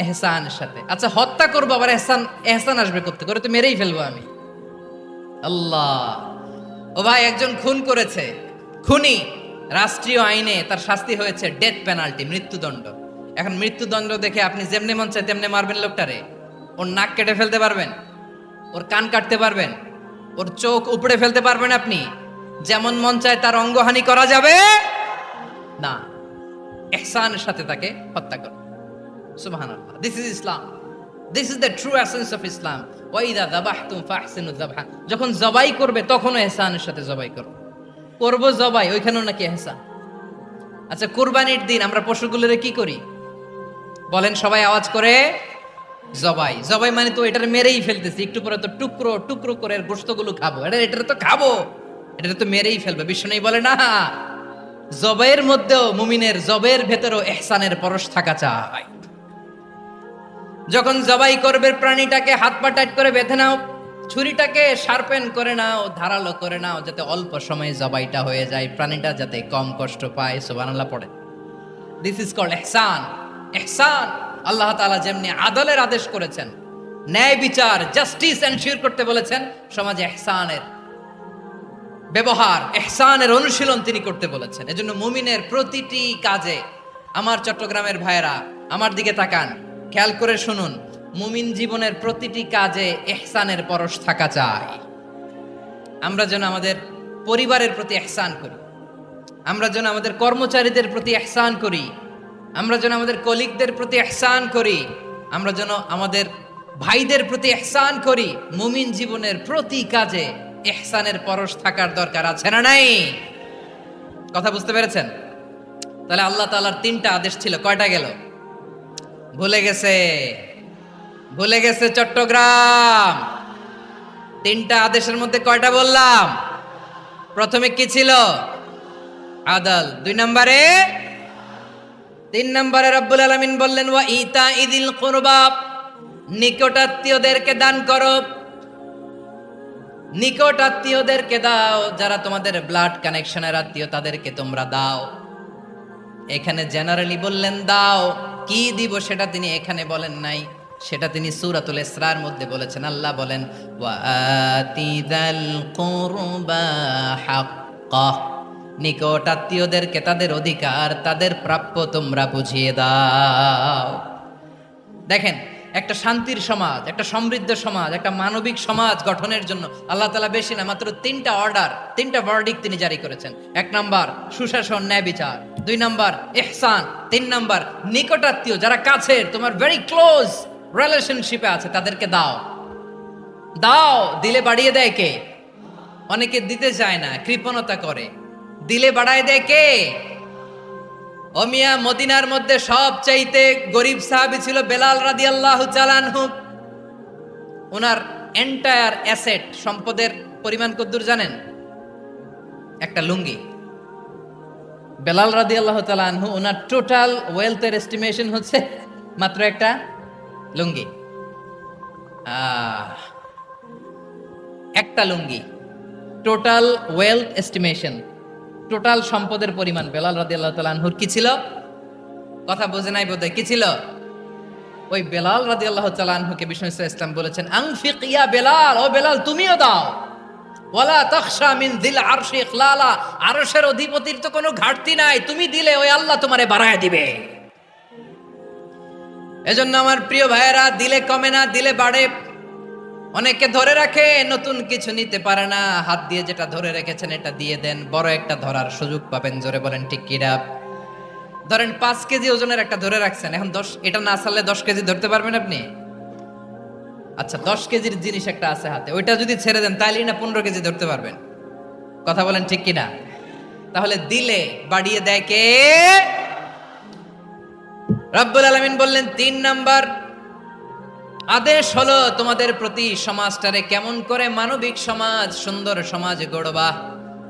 ইহসানের সাথে। আচ্ছা হত্যা করবো আবার ইহসান আসবে করতে করে, তো মেরেই ফেলবো আমি। আল্লাহ, ও ভাই একজন খুন করেছে, খুনি, রাষ্ট্রীয় আইনে তার শাস্তি হয়েছে ডেথ পেনাল্টি, মৃত্যুদণ্ড। এখন মৃত্যুদণ্ড দেখে আপনি যেমনে মন চায় তেমনে মারবেন লোকটারে? ওর নাক কেটে ফেলতে পারবেন? ওর কান কাটতে পারবেন? ওর চোখ উপড়ে ফেলতে পারবেন আপনি? যেমন মন চায় তার অঙ্গহানি করা যাবে না। ইহসানের সাথে তাকে হত্যা করো। সুবহানাল্লাহ, this is Islam, this is the true essence of Islam. ওয়া ইযা যাবাহতুম ফাহসিনুয যাবহা, যখন জবাই করবে তখনও ইহসানের সাথে জবাই করো। করব জবাই, ওইখানেও নাকি এহসান। আচ্ছা, কুরবানির দিন আমরা পশুগুলোরে কি করি বলেন সবাই আওয়াজ করে? জবাই। জবাই মানে তো এটার মেরেই ফেলতেছি, একটু পরে তো টুকরো টুকরো করে গোশতগুলো খাবো, এটা তো খাবো, এটা তো মেরেই ফেলবে। বিষ্ণু বলে না, জবাইয়ের মধ্যেও মুমিনের জবের ভেতরেও ইহসানের পরশ থাকা চাই। যখন জবাই করবে প্রাণীটাকে হাত পা টাইট করে বেঁধে নাও, ছুরিটাকে শার্পেন করে নাও, ধারালো করে নাও, যাতে অল্প সময়ে জবাইটা হয়ে যায়, প্রাণীটা যাতে কম কষ্ট পায়। সুবহানাল্লাহ পড়ে। দিস ইজ কল্ড ইহসান। ইহসান আল্লাহ তাআলা যেমনি আদলের আদেশ করেছেন, ন্যায় বিচার জাস্টিস এনশিওর করতে বলেছেন, সমাজে ইহসানের ব্যবহার, ইহসানের অনুশীলন তিনি করতে বলেছেন। এজন্য মুমিনের প্রতিটি কাজে, আমার চট্টগ্রামের ভাইয়েরা আমার দিকে তাকান, খেয়াল করে শুনুন, মুমিন জীবনের প্রতিটি কাজে ইহসানের পরশ থাকা চাই। আমরা যেন আমাদের পরিবারের প্রতি ইহসান করি, আমরা যেন আমাদের কর্মচারীদের প্রতি ইহসান করি, আমরা যেন আমাদের কলিগদের প্রতি ইহসান করি, আমরা যেন আমাদের ভাইদের প্রতি ইহসান করি। মুমিন জীবনের প্রতি কাজে ইহসানের পরশ থাকার দরকার আছে না নাই? কথা বুঝতে পেরেছেন? তাহলে আল্লাহ তাআলার 3টা আদেশ ছিল, কয়টা গেল? ভুলে গেছে, ভুলে গেছে চট্টগ্রাম। 3টা আদেশের মধ্যে কয়টা বললাম? প্রথমে কি ছিল? আদল। 2 নম্বরে, 3 নম্বরে রব্বুল আলামিন বললেন ওয়া ইতা ইদিল কুরবা, নিকটাত্মীয়দেরকে দান করো। নিকট আত্মীয়দেরকে দাও, যারা তোমাদের ব্লাড কানেকশনের আত্মীয় তাদেরকে তোমরা দাও। এখানে জেনারেলি বললেন দাও, কি দিব সেটা তিনি এখানে বলেন নাই, সেটা তিনি সূরাতুল ইসরার মধ্যে বলেছেন। আল্লাহ বলেন ওয়া আতিযাল কুরবা হাক্কা, নিকট আত্মীয়দেরকে তাদের অধিকার, তাদের প্রাপ্য তোমরা বুঝিয়ে দাও। দেখেন, একটা শান্তির সমাজ, একটা সমৃদ্ধ সমাজ, একটা মানবিক সমাজ গঠনের জন্য আল্লাহ তাআলা বেশি না, মাত্র 3টা অর্ডার, 3টা ভার্ডিক্ট তিনি জারি করেছেন। 1 নাম্বার সুশাসন, ন্যায় বিচার। 2 নাম্বার ইহসান। 3 নাম্বার নিকটাত্মীয়, যারা কাছের, তোমার ভেরি ক্লোজ রিলেশনশিপে আছে, তাদেরকে দাও। দাও, দিলে বাড়িয়ে দেয় কে? অনেকে দিতে চায় না, কৃপণতা করে। দিলে বাড়ায় দেয় কে? ও মিয়া, মদিনার মধ্যে সবচাইতে গরিব সাহাবী ছিল বেলাল রাদিয়াল্লাহু তাআলা আনহু। ওনার এন্টায়ার অ্যাসেট, সম্পদের পরিমাণ কতদূর জানেন? একটা লুঙ্গি। বেলাল রাদিয়াল্লাহু তাআলা আনহু, ওনার টোটাল ওয়েলথের এস্টিমেশন হচ্ছে মাত্র একটা লুঙ্গি। একটা লুঙ্গি, টোটাল ওয়েলথ এস্টিমেশন, টোটাল সম্পদের পরিমাণ বেলাল রাদিয়াল্লাহু তাআলা আনহুর কি ছিল? কথা বোঝে নাই বোধহয়। কি ছিল? ওই বেলাল রাদিয়াল্লাহু তাআলা আনহুকে বিষ্ণু ইসলাম বলেছেন আনফিক ইয়া বেলাল, ও বেলাল তুমিও দাও। ওয়ালা তাখশা মিন যিল আরশি ইখলালা, আরশের অধিপতির তো কোনো ঘাটতি নাই, তুমি দিলে ওই আল্লাহ তোমারে বাড়ায় দিবে। এজন্য আমার প্রিয় ভাইয়েরা, দিলে কমে না, দিলে বাড়ে। অনেকে ধরে রাখে, নতুন কিছু নিতে পারে না, হাত দিয়ে যেটা ধরে রেখেছেন এটা দিয়ে দেন, বড় একটা ধরার সুযোগ পাবেন। জোরে বলেন ঠিক কিনা? ধরেন 5 কেজি ওজনের একটা ধরে রাখছেন, এখন 10, এটা না ছাড়লে 10 কেজি ধরতে পারবেন আপনি? আচ্ছা, 10 কেজির জিনিস একটা আছে হাতে, ওইটা যদি ছেড়ে দেন তাইলে না 15 কেজি ধরতে পারবেন? কথা বলেন ঠিক কিনা? তাহলে দিলে বাড়িয়ে দেয় কে? রব্বুল আলামিন বললেন 3 নাম্বার আদেশ হলো তোমাদের প্রতি সমাজটারে কেমন করে মানবিক সমাজ, সুন্দর সমাজ গড়বা।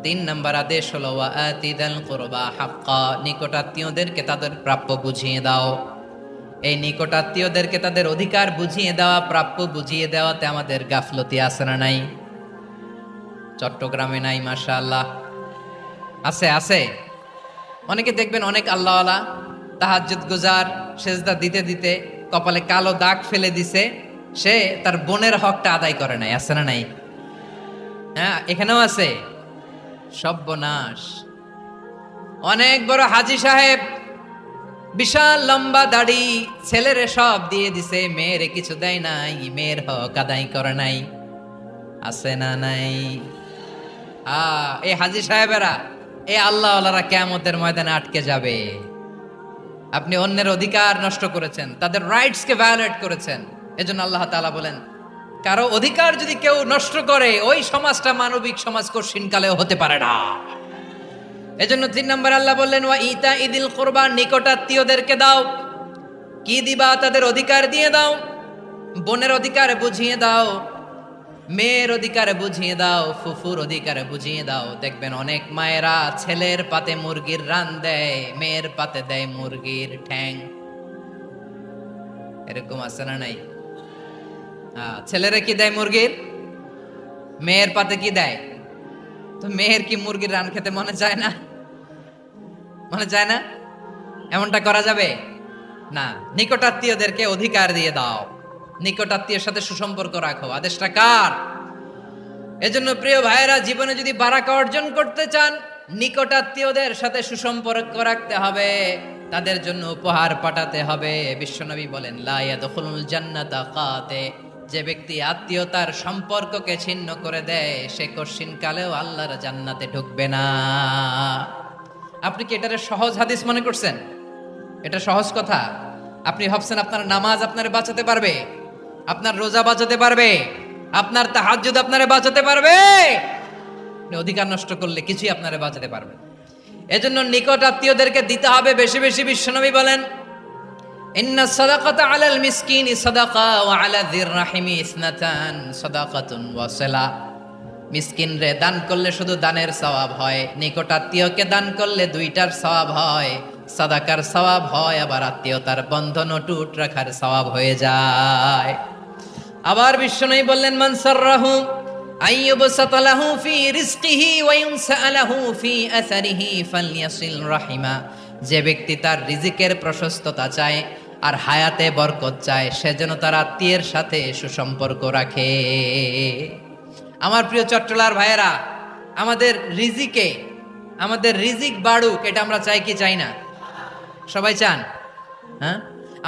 3 নাম্বার আদেশ হলো ওয়া আতিদাল কুরবা হাক্কা, নিকটাত্মীয়দেরকে তাদের প্রাপ্য বুঝিয়ে দাও। এই নিকটাত্মীয়দেরকে তাদের অধিকার বুঝিয়ে দেওয়া, প্রাপ্য বুঝিয়ে দেওয়াতে আমাদের গাফলতি আছে না নাই? চট্টগ্রামে নাই? মাশাআল্লাহ আছে, আছে। অনেকে দেখবেন অনেক আল্লাহওয়ালা, তাহাজ্জুদ গুজার, সেজদা দিতে দিতে কপালে কালো দাগ ফেলে দিছে, সে তার বোনের হকটা আদায় করে নাই। আছে না নাই? হ্যাঁ, এখানেও আছে। সর্বনাশ। অনেক বড় হাজী সাহেব, বিশাল লম্বা দাড়ি, ছেলেরে সব দিয়ে দিছে, মেয়েরে কিছু দেয় নাই, মেয়ের হক আদায় করে নাই। আছে না নাই? এই হাজী সাহেবেরা, এই আল্লাহওয়ালারা কিয়ামতের ময়দানে আটকে যাবে। আপনি অন্যের অধিকার নষ্ট করেছেন, তাদের রাইটস কে ভায়োলেট করেছেন। এজন্য আল্লাহ তাআলা বলেন, কারো অধিকার যদি কেউ নষ্ট করে, ওই সমাজটা মানবিক সমাজ কঠিন কালেও হতে পারে না। এজন্য 3 নম্বর আল্লাহ বললেন ওয়া ইতা ইদিল কুরবা, নিকটাত্মীয়দেরকে দাও। কি দিবা? তাদের অধিকার দিয়ে দাও। বোনের অধিকার বুঝিয়ে দাও, মেয়ের অধিকার বুঝিয়ে দাও, ফুফুর অধিকার বুঝিয়ে দাও। দেখবেন অনেক মায়েরা ছেলের পাতে মুরগির রান দেয়, মেয়ের পাতে দেয় মুরগির ঠ্যাং। এরকম আছে না নাই? ছেলেরা কি দেয়? মুরগির। মেয়ের পাতে কি দেয়? তো মেয়ের কি মুরগির রান খেতে মনে চায় না? মনে চায় না? এমনটা করা যাবে না। নিকটাত্মীয়দেরকে অধিকার দিয়ে দাও, নিকটাত্মীয়ের সাথে সুসম্পর্ক রাখো। আদেশটা কার? এজন্য প্রিয় ভাইয়েরা, জীবনে যদি বারাকা অর্জন করতে চান, নিকটাত্মীয়দের সাথে সুসম্পর্ক রাখতে হবে, তাদের জন্য উপহার পাঠাতে হবে। বিশ্বনবী বলেন লা ইয়াদখুলুল জান্নাতা কাতে, যে ব্যক্তি আত্মীয়তার সম্পর্ককে ছিন্ন করে দেয় সে কঠিন কালেও আল্লাহর জান্নাতে ঢুকবে না। আপনি কি এটারে সহজ হাদিস মনে করছেন? এটা সহজ কথা? আপনি ভাবছেন আপনার নামাজ আপনারে বাঁচাতে পারবে, আপনার রোজা বাঁচাতে পারবে, আপনার তাহাজ্জুদ আপনারে বাঁচাতে পারবে? অধিকার নষ্ট করলে কিছুই আপনারে বাঁচাতে পারবে। এজন্য নিকট আত্মীয়দেরকে দিতে হবে বেশি বেশি। বিশ্বনবী বলেন ইন্না সাদাকাতা আলাল মিসকিনি সাদাকা ওয়া আলা যির রাহিমি ইসনাতান সাদাকাতুন ওয়া সিলা। মিসকিনরে দান করলে শুধু দানের সওয়াব হয়, নিকট আত্মীয়কে দান করলে দুইটার সওয়াব হয়, সাদাকার সওয়াব হয়, আবার আত্মীয়তার বন্ধন অটুট রাখার সওয়াব হয়ে যায়। আবার বিশ্বনবী বললেন মান সাররাহু আইয়ুবসাতা লাহু ফি রিজকিহি ওয়া ইউনসা লাহু ফি আসারিহি ফালইয়াসিল রাহিমা। যে ব্যক্তি তার রিজিকের প্রশস্ততা চায় আর হায়াতে বরকত চায়, সে যেন তার আত্মীয়ের সাথে সুসম্পর্ক রাখে। আমার প্রিয় চট্টলার ভাইয়েরা, আমাদের রিজিক বাড়ুক, এটা আমরা চাই কি চাই না? সবাই চান? হ্যাঁ,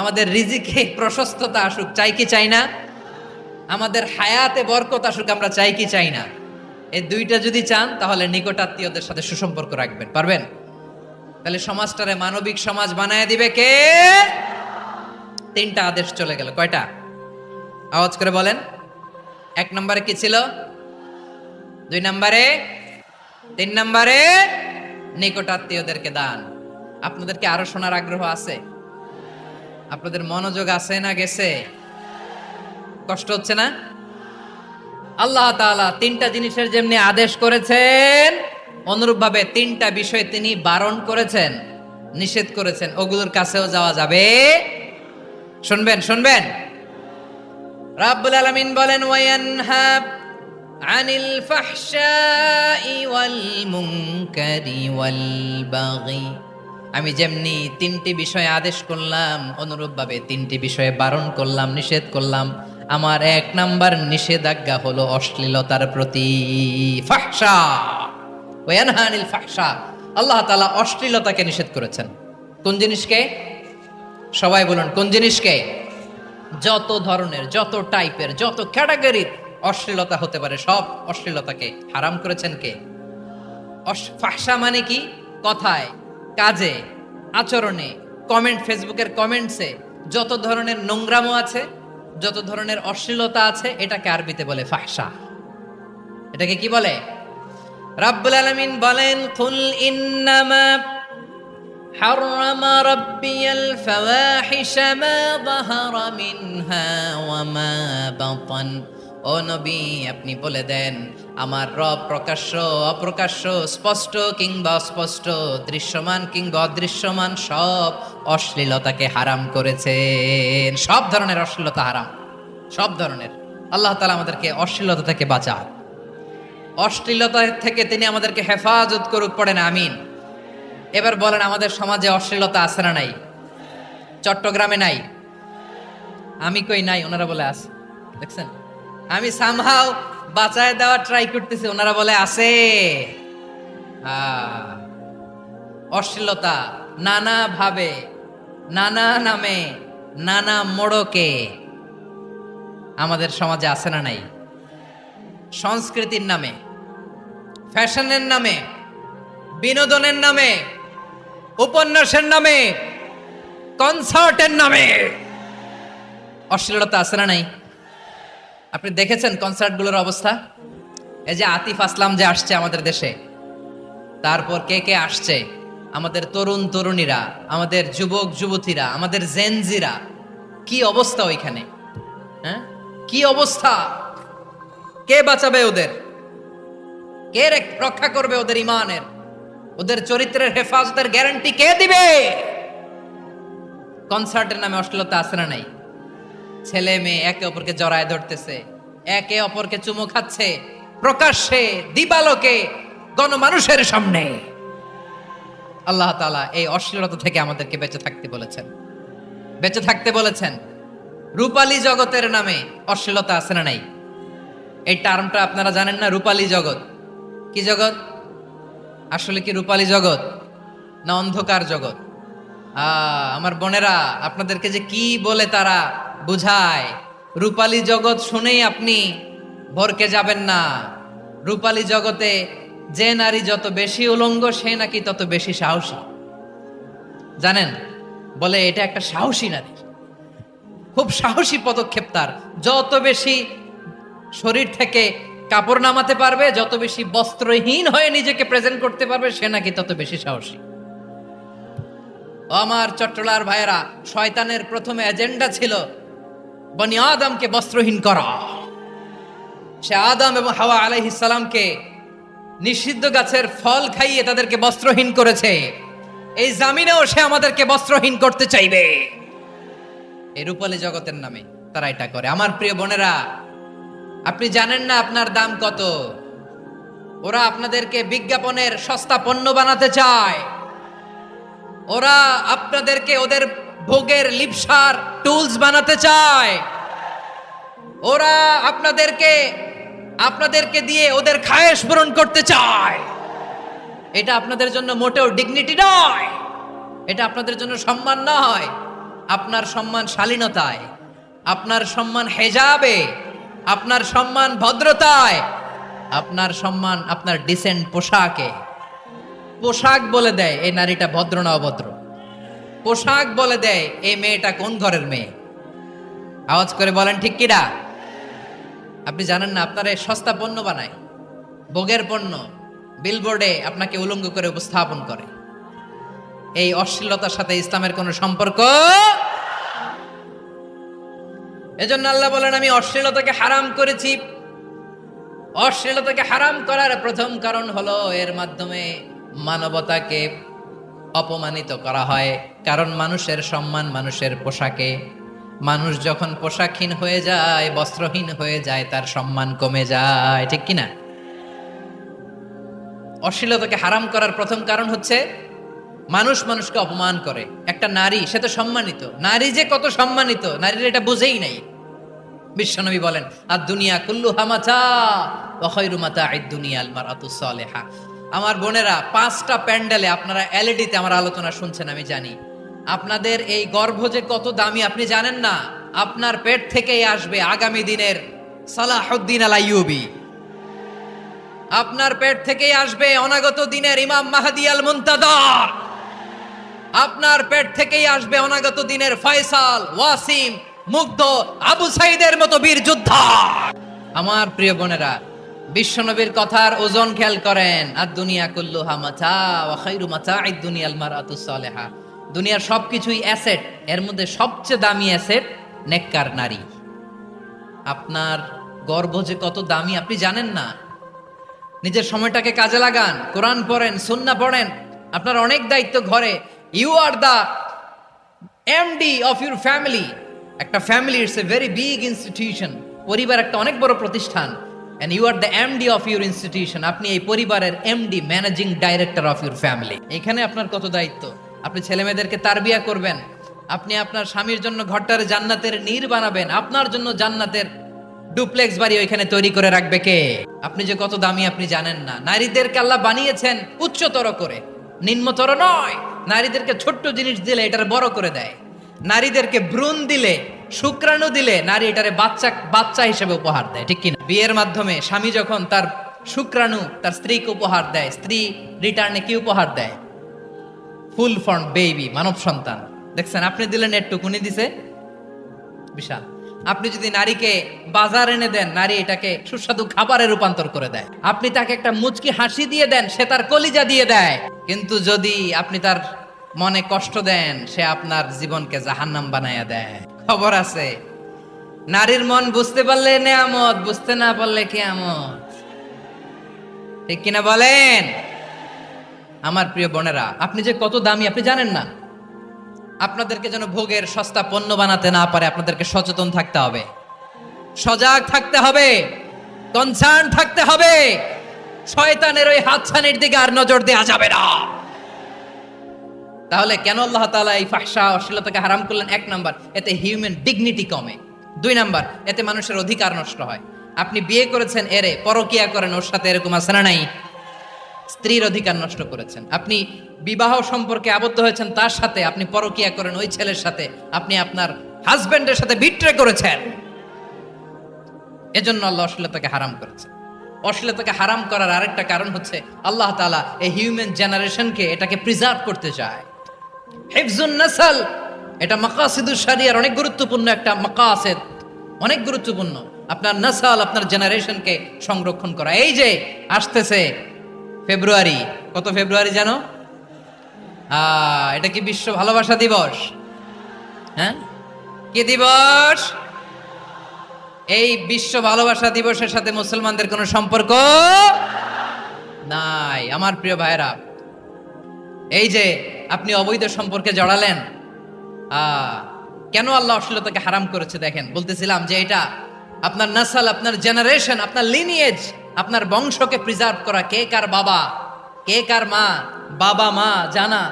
আমাদের রিজিকে প্রশস্ততা আসুক, চাই কি চাই না? আমাদের হায়াতে বরকত আসুক, আমরা চাই কি চাই না? এই দুইটা যদি চান তাহলে নিকটাত্মীয়দের সাথে সুসম্পর্ক রাখবেন, পারবেন? তাহলে সমাজটারে মানবিক সমাজ বানায় দিবে কে? 3টা আদেশ চলে গেল। কয়টা? আওয়াজ করে বলেন। 1 নম্বরে কি ছিল? 2 নম্বরে, 3 নম্বরে নিকটাত্মীয়দেরকে দান। আপনাদেরকে আরো শোনার আগ্রহ আছে? আপনাদের মনোযোগ আছে না গেছে? কষ্ট হচ্ছে না? আল্লাহ তাআলা 3টা জিনিসের যেমনি আদেশ করেছেন, অনুরূপভাবে 3টা বিষয় তিনি বারণ করেছেন, নিষেধ করেছেন। ওগুলোর কাছেও যাওয়া যাবে। শুনবেন। রাব্বুল আলামিন বলেন ওয়ায়ানহা আনিল ফাহশাই ওয়াল মুনকারি ওয়াল বাগি। আমি যেমনি 3টি বিষয়ে আদেশ করলাম, অনুরূপভাবে 3টি বিষয়ে বারণ করলাম, নিষেধ করলাম। আমার 1 নাম্বার নিষেধাজ্ঞা হলো অশ্লীলতার প্রতি। ফাহশা ওয়ায়ানহা আনিল ফাহশা, আল্লাহ তাআলা অশ্লীলতাকে নিষেধ করেছেন। কোন জিনিসকে? সবাই বলুন, কোন জিনিসকে? যত ধরনের, যত টাইপের, যত ক্যাটাগরির অশ্লীলতা হতে পারে সব অশ্লীলতাকে হারাম করেছেন কে? ফাহশা মানে কি? কথায়, কাজে, আচরণে, কমেন্ট, ফেসবুকের কমেন্টসে যত ধরনের নোংরামো আছে, যত ধরনের অশ্লীলতা আছে, এটাকে আরবিতে বলে ফাহশা। এটাকে কি বলে? রাব্বুল আলামিন বলেন কুল ইন্নামা হাররামা রাব্বিয়াল ফাওয়াহিশা মা যাহারা মিনহা ওয়া মা বাতান। ও নবী, আপনি বলে দেন আমার রব প্রকাশ্য, অপ্রকাশ্য, স্পষ্ট কিংবা অস্পষ্ট, দৃশ্যমান কিংবা অদৃশ্যমান সব অশ্লীলতাকে হারাম করেছেন। সব ধরনের অশ্লীলতা হারাম, সব ধরনের। আল্লাহ তাআলা আমাদেরকে অশ্লীলতা থেকে বাঁচান, অশ্লীলতা থেকে তিনি আমাদেরকে হেফাজত করুক। পড়েন আমিন। এবার বলেন, আমাদের সমাজে অশ্লীলতা আছে না নাই? চট্টগ্রামে নাই? আমি কই নাই, ওনারা বলে আছে। দেখছেন, আমি সামহাও বাঁচায় দেওয়া ট্রাই করতেছি, ওনারা বলে আছে। অশ্লীলতা নানা ভাবে, নানা নামে, নানা মোড়কে আমাদের সমাজে আছে না নাই? সংস্কৃতির নামে, ফ্যাশনের নামে, বিনোদনের নামে, উপন্যাসের নামে, কনসার্টের নামে অশ্লীলতা আছে না নাই? আপনি দেখেছেন কনসার্টগুলোর অবস্থা? এই যে আতিফ আসলাম যে আসছে আমাদের দেশে, তারপর কে কে আসছে, আমাদের তরুণ তরুণীরা, আমাদের যুবক যুবতীরা, আমাদের জেনজিরা, কি অবস্থা ওইখানে? হ্যাঁ, কি অবস্থা? কে বাঁচাবে ওদের? কে রক্ষা করবে ওদের ইমানের, ওদের চরিত্রের হেফাজতের গ্যারান্টি কে দিবে? কনসার্টের নামে অশ্লীলতা আছে না নাই? ছেলে মেয়ে একে অপরকে জড়ায় ধরতেছে, একে অপরকে চুমু খাচ্ছে প্রকাশ্যে, দিবালোকে, গণমানুষের সামনে। আল্লাহ তাআলা এই অশ্লীলতা থেকে আমাদেরকে বেঁচে থাকতে বলেছেন, বেঁচে থাকতে বলেছেন। রূপালী জগতের নামে অশ্লীলতা আছে না নাই? এই টার্মটা আপনারা জানেন না? রূপালী জগৎ কি জগৎ? আসলে কি রূপালী জগৎ না অন্ধকার জগৎ? আমার বোনেরা, আপনাদেরকে যে কি বলে তারা বুঝায়, রূপালী জগৎ শুনেই আপনি ভরকে যাবেন না। রূপালী জগতে যে নারী যত বেশি উলঙ্গ, সে নাকি তত বেশি সাহসী। জানেন, বলে এটা একটা সাহসী নারী, খুব সাহসী পদক্ষেপ তার। যত বেশি শরীর থেকে কাপড় নামাতে পারবে, যত বেশি বস্ত্রহীন হয়ে নিজেকে প্রেজেন্ট করতে পারবে, সে নাকি তত বেশি সাহসী। আমার চট্টলার ভাইয়েরা, শয়তানের প্রথম এজেন্ডা ছিল বনি আদমকে বস্ত্রহীন করা। সে আদম এবং হাওয়া আলাইহিস সালামকে নিষিদ্ধ গাছের ফল খাইয়ে তাদেরকে বস্ত্রহীন করেছে। এই জামিনেও সে আমাদেরকে বস্ত্রহীন করতে চাইবে। এই রূপালী জগতের নামে তারা এটা করে। আমার প্রিয় বোনেরা, আপনি জানেন না আপনার দাম কত। ওরা আপনাদেরকে বিজ্ঞাপনের সস্তা পণ্য বানাতে চায়। ওরা আপনাদেরকে ওদের ভোগের লিপসার টুলস বানাতে চায়। ওরা আপনাদেরকে দিয়ে ওদের খায়েশ পূরণ করতে চায়। এটা আপনাদের জন্য মোটেও ডিগনিটি নয়, এটা আপনাদের জন্য সম্মান নয়। আপনার সম্মান শালীনতায়, আপনার সম্মান হেজাবে, আপনার সম্মান ভদ্রতায়, আপনার সম্মান আপনার ডিসেন্ট পোশাকে। পোশাক বলে দেয় এই নারীটা ভদ্র না অভদ্র। পোশাক বলে দেয় এই মেয়েটা কোন ঘরের মেয়ে। আওয়াজ করে বলেন ঠিক কিনা? আপনি জানেন না, আপনারা সস্তা পণ্য বানায়, ভোগের পণ্য, বিলবোর্ডে আপনাকে উলঙ্গ করে উপস্থাপন করে। এই অশ্লীলতার সাথে ইসলামের কোনো সম্পর্ক। এজন্য আল্লাহ বলেন, আমি অশ্লীলতাকে হারাম করেছি। অশ্লীলতাকে হারাম করার প্রথম কারণ হলো এর মাধ্যমে মানবতাকে অপমানিত করা হয়। কারণ মানুষের সম্মান মানুষের পোশাকে। মানুষ যখন পোশাকহীন হয়ে যায়, বস্ত্রহীন হয়ে যায়, তার সম্মান কমে যায়। ঠিক কিনা? অশ্লীলতাকে হারাম করার প্রথম কারণ হচ্ছে মানুষ মানুষকে অপমান করে। একটা নারী, সে তো সম্মানিত। নারী যে কত সম্মানিত, নারীর এটা বুঝেই নাই। বিশ্বনবী বলেন, আর দুনিয়া কুল্লুহা মাতা ওয়া খায়রু মাতা'আদ দুনিয়া আল মারআতুস সালিহা। আমার বোনেরা, 5টা প্যান্ডেলে আপনারা এলইডিতে আমার আলোচনা শুনছেন, আমি জানি। আপনাদের এই গর্ভ যে কত দামি আপনি জানেন না। আপনার পেট থেকেই আসবে আগামী দিনের সালাহুদ্দিন আল আইয়ুবী। আপনার পেট থেকেই আসবে অনাগত দিনের ইমাম মাহদী আল মুনতাদর। আপনার পেট থেকেই আসবে অনাগত দিনের ফয়সাল, ওয়াসিম, মুগ্ধ, আবু সাইদের মতো বীর যোদ্ধা। আমার প্রিয় বোনেরা, বিশ্বনবীর কথার ওজন খেয়াল করেন। আর দুনিয়া কুল্লুহা মাতা ওয়া খায়রু মাতা'আদ দুনিয়া আল মারআতুস সালিহা। দুনিয়ার সবকিছুই অ্যাসেট, এর মধ্যে সবচেয়ে দামি অ্যাসেট নেককার নারী। আপনার গর্ভ যে কত দামি আপনি জানেন না। নিজের সময়টাকে কাজে লাগান, কোরআন পড়েন, সুন্নাহ পড়েন। আপনার অনেক দায়িত্ব ঘরে। You are the MD of your family. একটা family it's a very big institution. পরিবার একটা অনেক বড় প্রতিষ্ঠান। And you are the MD of your institution. আপনি এই পরিবারের MD, managing director of your family. এখানে আপনার কত দায়িত্ব। আপনি ছেলে মেয়েদেরকে তারবিয়া করবেন। আপনি আপনার স্বামীর জন্য ঘরটারে জান্নাতের নীর বানাবেন। আপনার জন্য জান্নাতের ডুপ্লেক্স বাড়ি ওইখানে তৈরি করে রাখবে কে? আপনি যে কত দামি আপনি জানেন না। নারীদেরকে আল্লাহ বানিয়েছেন উচ্চতর করে, নিম্নতর নয়। নারীদেরকে ছোট্ট জিনিস দিলে এটারে বড় করে দেয়। নারীদেরকে ভ্রূণ দিলে, শুক্রাণু দিলে, নারী এটারে বাচ্চা হিসেবে উপহার দেয়। ঠিক কিনা? বিয়ের মাধ্যমে স্বামী যখন তার শুক্রাণু তার স্ত্রীকে উপহার দেয়, স্ত্রী রিটার্নে কি উপহার দেয়? ফুল ফর্ম বেবি, মানব সন্তান। দেখছেন, আপনি দিলেন একটুকুনি, দিছে বিশাল। আপনি যদি নারীকে বাজার এনে দেন, নারী এটাকে সুস্বাদু খাবারে রূপান্তর করে দেয়। আপনি তাকে একটা মুচকি হাসি দিয়ে দেন, সে তার কলিজা দিয়ে দেয়। কিন্তু যদি আপনি তার মনে কষ্ট দেন, সে আপনার জীবনকে জাহান্নাম বানায়া দেয়। খবর আছে, নারীর মন বুঝতে পারলে নেয়ামত, বুঝতে না পারলে কিয়ামত। ঠিক কিনা বলেন? আমার প্রিয় বোনেরা, আপনি যে কত দামি আপনি জানেন না। আপনাদেরকে যেন ভোগের সস্তা পণ্য বানাতে না পারে, আপনাদেরকে সচেতন থাকতে হবে, সজাগ থাকতে হবে, কনসার্ন থাকতে হবে। শয়তানের ওই হাতছানির দিকে আর নজর দেওয়া যাবে না। তাহলে কেন আল্লাহ তাআলা এই ফাহশা অশ্লীলতাকে হারাম করলেন? 1 নাম্বার, এতে হিউম্যান ডিগনিটি কমে। 2 নাম্বার, এতে মানুষের অধিকার নষ্ট হয়। আপনি বিয়ে করেছেন, এরে পরকিয়া করেন, ওর সাথে এরকম আছে না নাই? স্ত্রীর অধিকার নষ্ট করেছেন। আপনি বিবাহ সম্পর্কে আবদ্ধ হয়েছেন তার সাথে, আপনি পরকিয়া করেন ওই ছেলের সাথে, আপনি আপনার হাজবেন্ডের সাথে বিট্রে করেছেন। এজন্য আল্লাহ অশ্লীলতাকে হারাম করেছেন। অশ্লীলতাকে হারাম করার আরেকটা কারণ হচ্ছে আল্লাহ তাআলা এই হিউম্যান জেনারেশনকে এটাকে প্রিজার্ভ করতে চায়। হিফজুন নাসল, এটা মাকাসিদুশ শরিয়ার অনেক গুরুত্বপূর্ণ একটা মাকাসিদ, অনেক গুরুত্বপূর্ণ। আপনার নাসল, আপনার জেনারেশনকে সংরক্ষণ করা। এই যে আসতেছে ফেব্রুয়ারি, কত ফেব্রুয়ারি জানো? এটা কি বিশ্ব ভালোবাসা দিবস? হ্যাঁ, কি দিবস? এই বিশ্ব ভালোবাসা দিবসের সাথে মুসলমানদের কোনো সম্পর্ক নাই। আমার প্রিয় ভাইরা, এই যে আপনি অবৈধ সম্পর্কে জড়ালেন, কেন আল্লাহ অশ্লীলতাকে হারাম করেছে দেখেন। বলতেছিলাম যে এটা আপনার নাসল, আপনার জেনারেশন, আপনার লিনিয়েজ, আপনার বংশকে প্রিজার্ভ করা। কে কার বাবা, কে কার মা, বাবা মা জানা,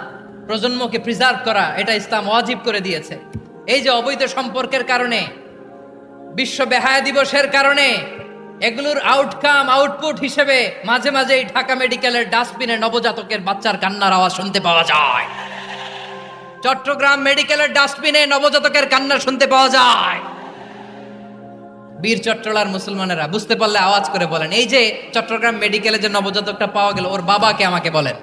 প্রজন্মকে প্রিজার্ভ করা, এটা ইসলাম ওয়াজিব করে দিয়েছে। এই যে অবৈধ সম্পর্কের কারণে, বিশ্ব বেহায়া দিবসের কারণে, এগুলোর আউটকাম আউটপুট হিসেবে মাঝে মাঝে ঢাকা মেডিকেলের ডাস্টবিনে নবজাতকের বাচ্চার কান্নার আওয়াজ শুনতে পাওয়া যায়। চট্টগ্রাম মেডিকেলের ডাস্টবিনে নবজাতকের কান্না শুনতে পাওয়া যায়। বীর চট্টলার মুসলমানেরা বুঝতে পারলে আওয়াজ করে বলেন, এই যে চট্টগ্রাম মেডিকেলে যে নবজাতকটা পাওয়া গেল, ওর বাবাকে আমাকে বলেন,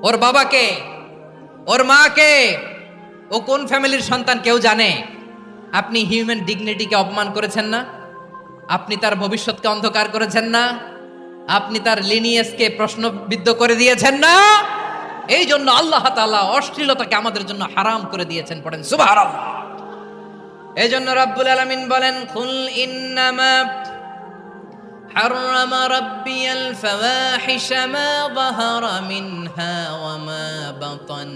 ওর বাবাকে, ওর মাকে, ও কোন ফ্যামিলির সন্তান কেউ জানে? আপনি হিউম্যান ডিগনিটিকে অপমান করেছেন না? আপনি তার ভবিষ্যৎকে অন্ধকার করেছেন না? আপনি তার লিনিয়েজকে প্রশ্নবিদ্ধ করে দিয়েছেন না? এই জন্য আল্লাহ তাআলা অশ্লীলতাকে আমাদের জন্য হারাম করে দিয়েছেন। পড়েন সুবহানাল্লাহ। এই জন্য রাব্বুল আলামিন বলেন, কুল ইন্নামা হারামা রাব্বিয়াল ফাওয়াহিশা মা যাহারা মিনহা ওয়া মা বাতান।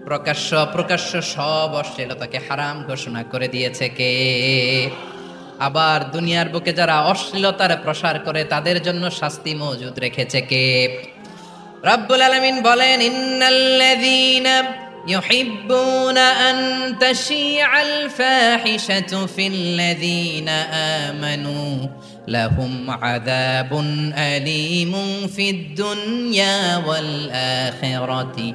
প্রকাশ্য অপ্রকাশ্য সব অশ্লীলতাকে হারাম ঘোষণা করে দিয়েছে কে? আবার দুনিয়ার বুকে যারা অশ্লীলতার প্রসার করে তাদের জন্য শাস্তি মজুদ রেখেছে কে? রাব্বুল আলামিন বলেন, ইন্নাল্লাযীনা ইউহিব্বুনা আন তাশিআল ফাহিশাতু ফিল্লাযীনা আমানু লাহুম আযাবুন আলীমুন ফিদ দুনিয়া ওয়াল আখিরাতি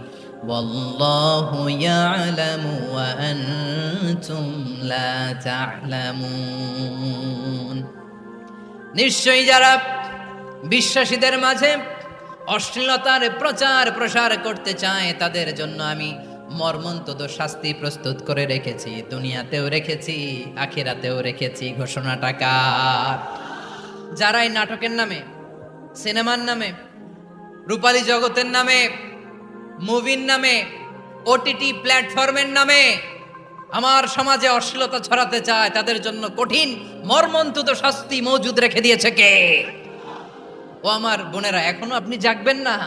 ওয়াল্লাহু ইয়ালামু ওয়া আনতুম লা তা'লামুন। নিশ্চয়ই যারা বিশ্বাসীদের মাঝে অশ্লীলতার প্রচার প্রসার করতে চায় তাদের জন্য আমি মর্মন্তুদ শাস্তি প্রস্তুত করে রেখেছি, দুনিয়াতেও রেখেছি, আখিরাতেও রেখেছি। ঘোষণাটা কার? যারা এই নাটকের নামে, সিনেমার নামে, রূপালী জগতের নামে, মুভির নামে, ওটিটি প্ল্যাটফর্মের নামে আমার সমাজে অশ্লীলতা ছড়াতে চায়, তাদের জন্য কঠিন মর্মন্তুদ শাস্তি মজুদ রেখে দিয়েছে কে? ও আমার বোনেরা, এখনো আপনি জাগবেন না?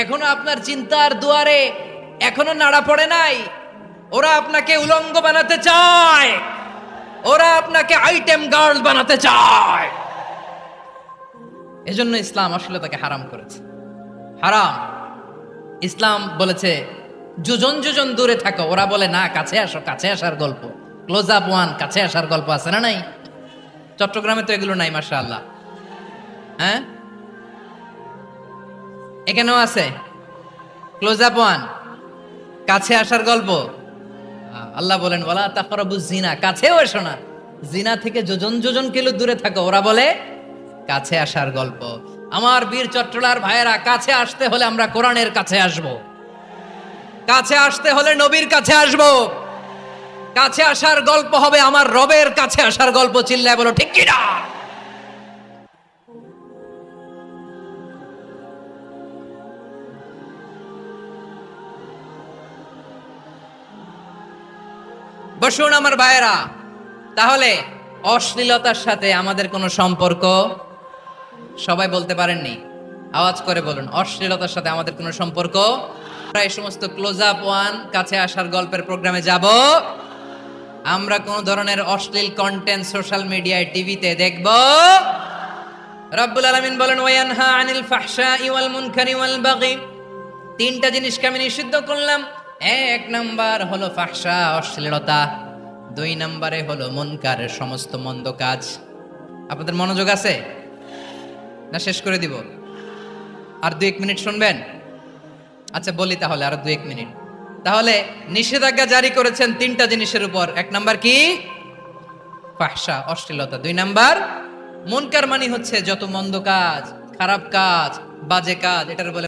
এখনো আপনার চিন্তার দুয়ারে এখনো নাড়া পড়ে নাই? ওরা আপনাকে উলঙ্গ বানাতে চায়, ওরা আপনাকে আইটেম গার্ল বানাতে চায়। এজন্য ইসলাম অশ্লীলতাকে হারাম করেছে। হারাম। ইসলাম বলেছে যোজন যোজন দূরে থাকো, ওরা বলে না কাছে আসো, কাছে আসার গল্প, ক্লোজ আপ ওয়ান, কাছে আসার গল্প আছে না নাই? চট্টগ্রামে তো এগুলো নাই মাশাআল্লাহ। হ্যাঁ, এখানেও আছে ক্লোজ আপ ওয়ান, কাছে আসার গল্প। আল্লাহ বলেন ওয়ালা তাকরাবুজ জিনা, কাছেও এসো না, জিনা থেকে যোজন যোজন কিলো দূরে থাকো, ওরা বলে কাছে আসার গল্প। আমার বীর চট্টলার ভাইয়েরা, কাছে আসতে হলে আমরা কোরআনের কাছে আসব, কাছে আসতে হলে নবীর কাছে আসব, কাছে আসার গল্প হবে আমার রবের কাছে আসার গল্প। চিল্লায় বলো ঠিক কিনা? বসুন আমার ভাইয়েরা। তাহলে অশ্লীলতার সাথে আমাদের কোনো সম্পর্ক? সবাই বলতে পারেননি, আওয়াজ করে বলুন, অশ্লীলতার সাথে আমাদের কোনো সম্পর্ক? আমরা এই সমস্ত ক্লোজ আপ ওয়ান কাছে আসার গল্পের প্রোগ্রামে যাব, আমরা কোন ধরনের অশ্লীল কন্টেন্ট সোশ্যাল মিডিয়ায় টিভিতে দেখব? রব্বুল আলামিন বলেন ওয়ায়ানহা আনিল ফাহশাই ওয়াল মুনকারি ওয়াল বাগি, তিনটা জিনিসকে আমি নিষিদ্ধ করলাম। এক নাম্বার হলো ফাহশা, অশ্লীলতা। দুই নম্বরে হলো মুনকারের সমস্ত মন্দ কাজ। আপনাদের মনোযোগ আছে না? শেষ করে দিব? আর 2-1 মিনিট শুনবেন? আচ্ছা বলি তাহলে, আর 2-1 মিনিট। তাহলে নিষেধাজ্ঞা জারি করেছেন তিনটা জিনিসের উপর। এক নাম্বার কি? ফাহশা, অশ্লীলতা। দুই নাম্বার মুনকার, মানে হচ্ছে যত মন্দ কাজ, খারাপ কাজ, বাজে কাজ, এটার বলে